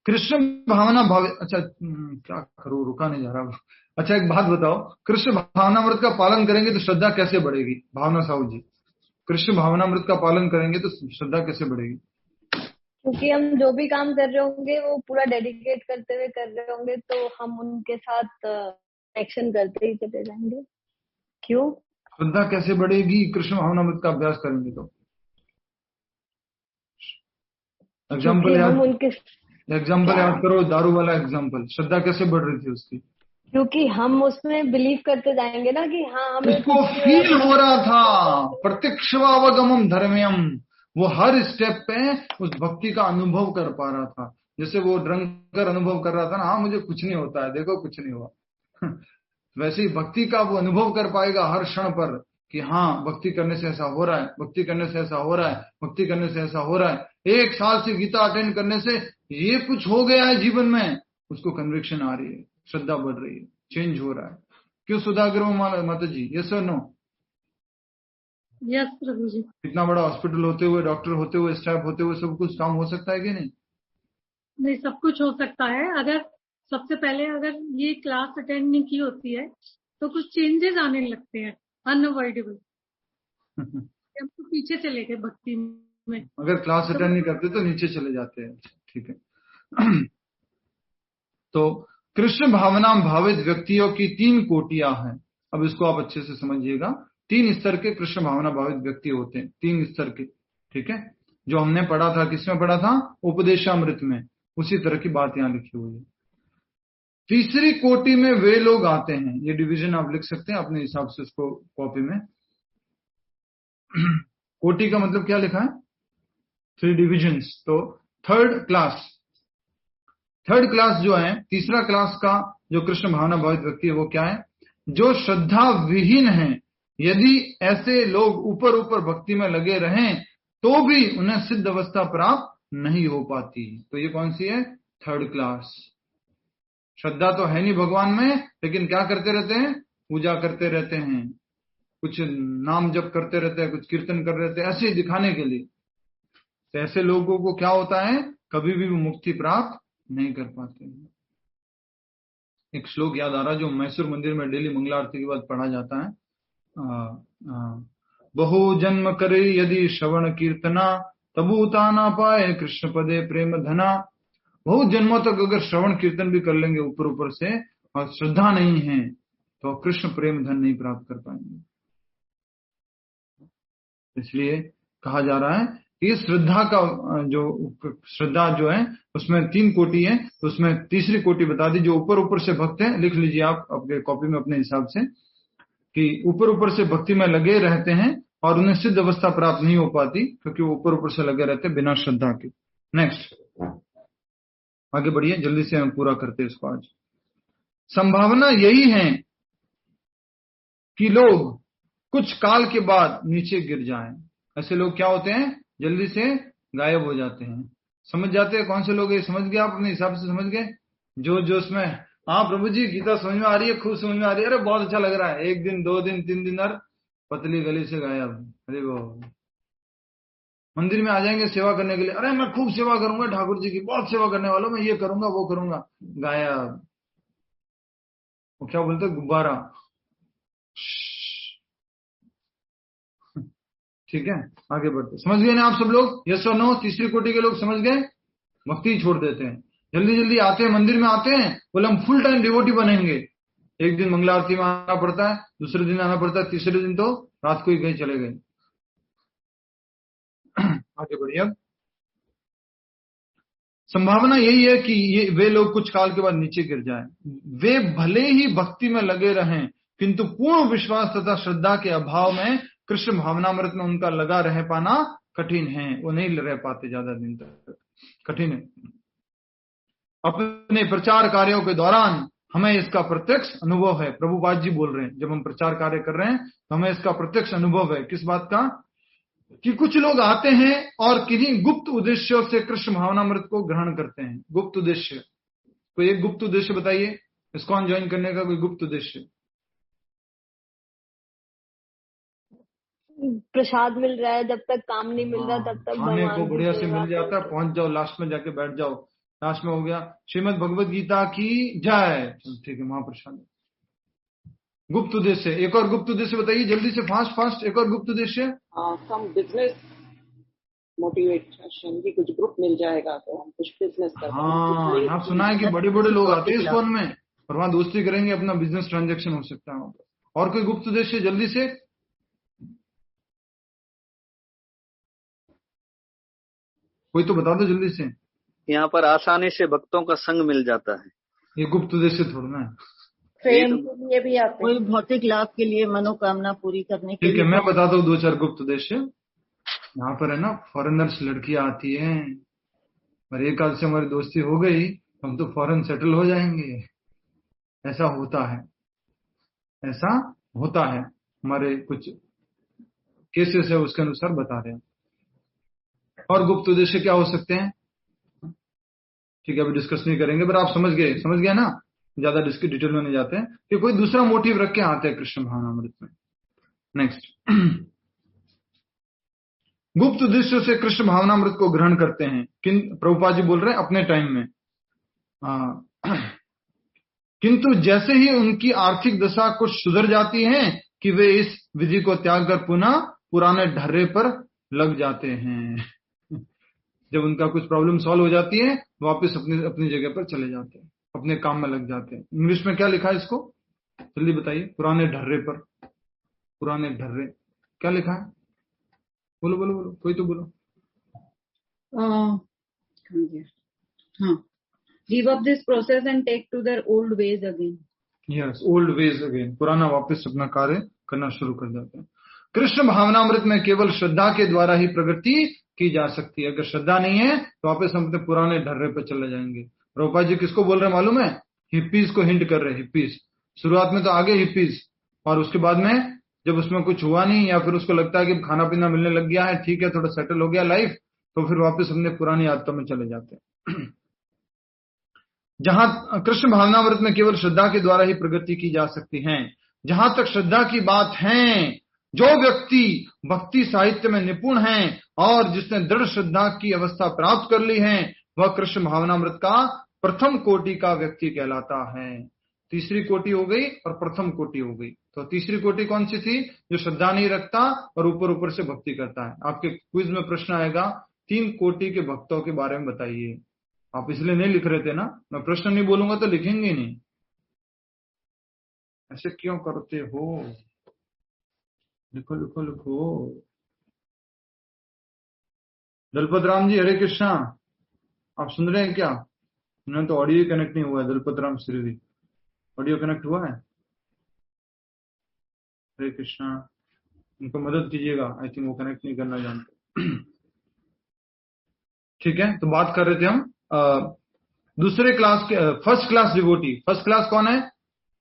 कृष्ण भावना भाव, अच्छा क्या करूं, रुका नहीं जा रहा। अच्छा एक बात बताओ, कृष्ण भावनामृत का पालन करेंगे तो श्रद्धा कैसे बढ़ेगी? भावना साहू जी, कृष्ण भावनामृत का पालन करेंगे तो श्रद्धा कैसे बढ़ेगी? क्योंकि हम जो भी काम कर रहे होंगे वो पूरा डेडिकेट करते हुए कर रहे होंगे, तो हम उनके साथ एक्शन करते ही चले जाएंगे। क्यों? श्रद्धा कैसे बढ़ेगी? कृष्ण भावनामृत का अभ्यास करेंगे तो। एग्जाम्पल याद करो, दारू वाला एग्जाम्पल, श्रद्धा कैसे बढ़ रही थी उसकी? क्योंकि हम उसमें बिलीव करते जाएंगे ना कि हाँ हमें उसको फील हो रहा था, प्रत्यक्षावगमम धर्म्यम, वो हर स्टेप पे उस भक्ति का अनुभव कर पा रहा था। जैसे वो ड्रंकर अनुभव कर रहा था ना, हाँ मुझे कुछ नहीं होता है, देखो कुछ नहीं हुआ। वैसे ही भक्ति का वो अनुभव कर पाएगा हर क्षण पर कि हाँ भक्ति करने से ऐसा हो रहा है, भक्ति करने से ऐसा हो रहा है, भक्ति करने से ऐसा हो रहा है। 1 साल से गीता अटेंड करने से ये कुछ हो गया है जीवन में, उसको कन्विक्शन आ रही है, श्रद्धा बढ़ रही है, चेंज हो रहा है। क्यों सुधाकर माता जी? यस और नो? यस प्रभु जी। इतना बड़ा हॉस्पिटल होते हुए, डॉक्टर होते हुए, स्टाफ होते हुए सब कुछ काम हो सकता है कि नहीं? नहीं, सब कुछ हो सकता है। अगर सबसे पहले अगर ये क्लास अटेंड नहीं की होती है तो कुछ चेंजेस आने लगते हैं, अनअवॉइडेबल। हम तो पीछे चले गए भक्ति में। अगर क्लास अटेंड नहीं करते तो नीचे चले जाते हैं। ठीक है। तो कृष्ण भावना भावित व्यक्तियों की 3 कोटियां हैं। अब इसको आप अच्छे से समझिएगा। 3 स्तर के कृष्ण भावना भावित व्यक्ति होते हैं, 3 स्तर के। ठीक है, जो हमने पढ़ा था, किसमें पढ़ा था? उपदेशामृत में। उसी तरह की बात यहां लिखी हुई है। तीसरी कोटि में वे लोग आते हैं, ये डिवीजन आप लिख सकते हैं अपने हिसाब से उसको कॉपी में। कोटि का मतलब क्या लिखा है? 3 डिविजन्स। तो थर्ड क्लास जो है, तीसरा क्लास का जो कृष्ण भावना भावित व्यक्ति है वो क्या है? जो श्रद्धा विहीन है। यदि ऐसे लोग ऊपर ऊपर भक्ति में लगे रहें तो भी उन्हें सिद्ध अवस्था प्राप्त नहीं हो पाती। तो ये कौन सी है? Third class. श्रद्धा तो है नहीं भगवान में, लेकिन क्या करते रहते हैं? पूजा करते रहते हैं, कुछ नाम जप करते रहते हैं, कुछ कीर्तन कर रहते हैं, ऐसे दिखाने के लिए। तो ऐसे लोगों को क्या होता है? कभी भी मुक्ति प्राप्त नहीं कर पाते हैं। एक श्लोक याद आ रहा जो मैसूर मंदिर में डेली मंगला आरती के बाद पढ़ा जाता है। बहु जन्म करे यदि श्रवण कीर्तना, तबूता ना पाए कृष्ण पदे प्रेम धना। बहुत जन्मों तक अगर श्रवण कीर्तन भी कर लेंगे ऊपर ऊपर से और श्रद्धा नहीं है तो कृष्ण प्रेम धन नहीं प्राप्त कर पाएंगे। इसलिए कहा जा रहा है कि श्रद्धा का श्रद्धा जो है उसमें 3 कोटि है, तो उसमें तीसरी कोटि बता दी जो ऊपर ऊपर से भक्त है। लिख लीजिए आप अपने कॉपी में अपने हिसाब से कि ऊपर ऊपर से भक्ति में लगे रहते हैं और उन्हें सिद्ध अवस्था प्राप्त नहीं हो पाती क्योंकि वो ऊपर ऊपर से लगे रहते हैं बिना श्रद्धा के। नेक्स्ट, आगे बढ़िए, जल्दी से हम पूरा करते हैं इसको आज। संभावना यही है कि लोग कुछ काल के बाद नीचे गिर जाएं। ऐसे लोग क्या होते हैं? जल्दी से गायब हो जाते हैं। समझ जाते हैं कौन से लोग हैं? समझ गए आप? अपने हिसाब से समझ गए? जो उसमें, हाँ प्रभु जी गीता समझ में आ रही है, खूब समझ में आ रही है, अरे बहुत अच्छा लग रहा है, 1 दिन 2 दिन 3 दिन और पतली गली से गायब। अरे वो मंदिर में आ जाएंगे सेवा करने के लिए, अरे मैं खूब सेवा करूंगा ठाकुर जी की, बहुत सेवा करने वालों, मैं ये करूंगा वो करूंगा, गायब। वो क्या बोलते हैं, गुब्बारा। ठीक है, आगे बढ़ते। समझ गए ना आप सब लोग? यस और नो? तीसरी कोटि के लोग समझ गए? भक्ति छोड़ देते हैं, जल्दी जल्दी आते हैं, मंदिर में आते हैं, बोले हम फुल टाइम डिवोटी बनेंगे। एक दिन मंगला आरती में आना पड़ता है, दूसरे दिन आना पड़ता है, तीसरे दिन तो रात को ही कहीं चले गए। आगे बढ़िए। संभावना यही है कि ये वे लोग कुछ काल के बाद नीचे गिर जाएं। वे भले ही भक्ति में लगे रहें, किंतु पूर्ण विश्वास तथा श्रद्धा के अभाव में कृष्ण भावनामृत में उनका लगा रह पाना कठिन है। वो नहीं रह पाते ज्यादा दिन तक, कठिन है। अपने प्रचार कार्यों के दौरान हमें इसका प्रत्यक्ष अनुभव है। प्रभुपाद जी बोल रहे हैं, जब हम प्रचार कार्य कर रहे हैं तो हमें इसका प्रत्यक्ष अनुभव है। किस बात का? कि कुछ लोग आते हैं और किन्हीं गुप्त उद्देश्यों से कृष्ण भावनामृत को ग्रहण करते हैं। गुप्त उद्देश्य, कोई एक गुप्त उद्देश्य बताइए, इस्कॉन ज्वाइन करने का कोई गुप्त उद्देश्य? प्रसाद मिल रहा है, जब तक काम नहीं मिल रहा तब तक खाने को भगवान की बढ़िया से सेवा मिल जाता है, करते। पहुंच जाओ, लास्ट में जाके बैठ जाओ, लास्ट में हो गया श्रीमद् भगवद गीता की जय, ठीक है, महाप्रसाद। गुप्त उद्देश्य, एक और गुप्त उद्देश्य बताइए जल्दी से, फास्ट फास्ट, एक और गुप्त उद्देश्य। सम बिजनेस मोटिवेशन की, कुछ ग्रुप मिल जाएगा तो हम कुछ बिजनेस कर। हाँ, आप सुना है कि बड़े बड़े लोग आते हैं इस फोन में और वहां दोस्ती करेंगे, अपना बिजनेस ट्रांजेक्शन हो सकता है वहां पर। और कोई गुप्त उद्देश्य जल्दी से? कोई तो बता दो जल्दी से। यहाँ पर आसानी से भक्तों का संग मिल जाता है। ये गुप्त उद्देश्य थोड़ा ना है। प्रेम के लिए भी आते हैं, कोई भौतिक लाभ के लिए, मनोकामना पूरी करने के लिए। ठीक है, मैं बताता हूँ 2-4 गुप्त उद्देश्य। यहाँ पर है ना, फॉरेनर्स लड़कियां आती हैं और एक आध से हमारी दोस्ती हो गई, हम तो फॉरेन सेटल हो जाएंगे। ऐसा होता है, ऐसा होता है, हमारे कुछ केसेस है उसके अनुसार बता रहे हैं। और गुप्त उद्देश्य क्या हो सकते हैं? ठीक है, अभी डिस्कस नहीं करेंगे, पर आप समझ गए ना, ज्यादा डिटेल में नहीं जाते हैं कि कोई दूसरा मोटिव रख के आते हैं कृष्ण भावनामृत में। नेक्स्ट, गुप्त उद्देश्य से कृष्ण भावनामृत को ग्रहण करते हैं। प्रभुपाद जी बोल रहे हैं अपने टाइम में, किंतु जैसे ही उनकी आर्थिक दशा कुछ सुधर जाती है कि वे इस विधि को त्याग कर पुनः पुराने ढर्रे पर लग जाते हैं। जब उनका कुछ प्रॉब्लम सॉल्व हो जाती है, वापस अपनी जगह पर चले जाते हैं, अपने काम में लग जाते हैं। इंग्लिश में क्या लिखा है इसको, जल्दी बताइए। पुराने ढर्रे पर, पुराने ढर्रे क्या लिखा है? बोलो बोलो बोलो, कोई तो बोलो। हाँ, give up this process and take to their old ways again. Yes, old ways again, पुराना वापस अपना कार्य करना शुरू कर जाते हैं। कृष्ण भावनामृत में केवल श्रद्धा के द्वारा ही प्रगति की जा सकती है। अगर श्रद्धा नहीं है तो वापस हम अपने पुराने ढर्रे पर चले जाएंगे। रूपा जी किसको बोल रहे हैं मालूम है? हिप्पीज को हिंट कर रहे हैं। हिप्पीज शुरुआत में तो आगे हिप्पीज, और उसके बाद में जब उसमें कुछ हुआ नहीं या फिर उसको लगता है कि खाना पीना मिलने लग गया है, ठीक है, थोड़ा सेटल हो गया लाइफ, तो फिर वापस अपने पुरानी आदतों में चले जाते हैं। जहां कृष्ण भावनामृत में केवल श्रद्धा के द्वारा ही प्रगति की जा सकती है। जहां तक श्रद्धा की बात है, जो व्यक्ति भक्ति साहित्य में निपुण है और जिसने दृढ़ श्रद्धा की अवस्था प्राप्त कर ली है, वह कृष्ण भावनामृत का प्रथम कोटि का व्यक्ति कहलाता है। तीसरी कोटि हो गई और प्रथम कोटि हो गई। तो तीसरी कोटि कौन सी थी? जो श्रद्धा नहीं रखता और ऊपर ऊपर से भक्ति करता है। आपके क्विज में प्रश्न आएगा 3 कोटि के भक्तों के बारे में बताइए। आप इसलिए नहीं लिख रहे थे ना, मैं प्रश्न नहीं बोलूंगा तो लिखेंगे नहीं। ऐसे क्यों करते हो? लिखो लिखो लिखो। दलपत राम जी हरे कृष्णा, आप सुन रहे हैं क्या? उन्होंने तो ऑडियो कनेक्ट नहीं हुआ है। दलपत राम श्रीवी, ऑडियो कनेक्ट हुआ है? हरे कृष्णा, उनको मदद कीजिएगा, आई थिंक वो कनेक्ट नहीं करना जानते। ठीक है, तो बात कर रहे थे हम दूसरे क्लास के first class devotee. First class कौन है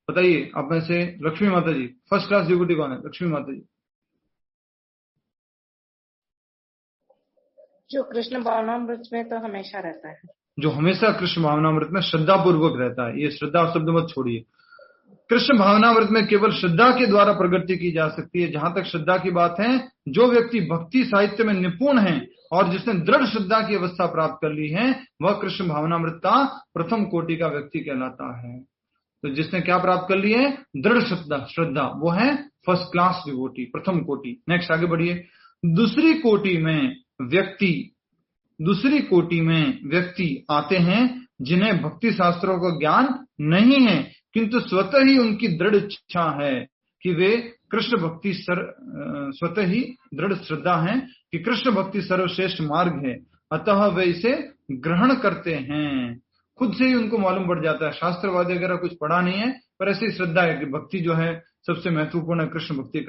बताइए आप में से? लक्ष्मी माता जी। फर्स्ट क्लास डिवोटी कौन है? लक्ष्मी माता जी। जो कृष्ण भावनामृत में तो हमेशा रहता है, जो हमेशा कृष्ण भावनामृत में श्रद्धा पूर्वक रहता है। ये श्रद्धा शब्द मत छोड़िए। कृष्ण भावनामृत में केवल श्रद्धा के द्वारा प्रगति की जा सकती है। जहां तक श्रद्धा की बात है, जो व्यक्ति भक्ति साहित्य में निपुण है और जिसने दृढ़ श्रद्धा की अवस्था प्राप्त कर ली है, वह कृष्ण भावनामृत का प्रथम कोटि का व्यक्ति कहलाता है। तो जिसने क्या प्राप्त कर ली है? दृढ़ श्रद्धा, वो है फर्स्ट क्लास डिवोटी, प्रथम कोटि। नेक्स्ट आगे बढ़िए। दूसरी कोटि में व्यक्ति आते हैं जिन्हें भक्ति शास्त्रों का ज्ञान नहीं है, किंतु स्वतः ही उनकी दृढ़ इच्छा है कि वे कृष्ण भक्ति स्वतः ही दृढ़ श्रद्धा है कि कृष्ण भक्ति सर्वश्रेष्ठ मार्ग है, अतः वे इसे ग्रहण करते हैं। खुद से ही उनको मालूम पड़ जाता है, शास्त्रवादी वगैरह कुछ पढ़ा नहीं है, पर ऐसी श्रद्धा है कि भक्ति जो है सबसे महत्वपूर्ण है, कृष्ण भक्ति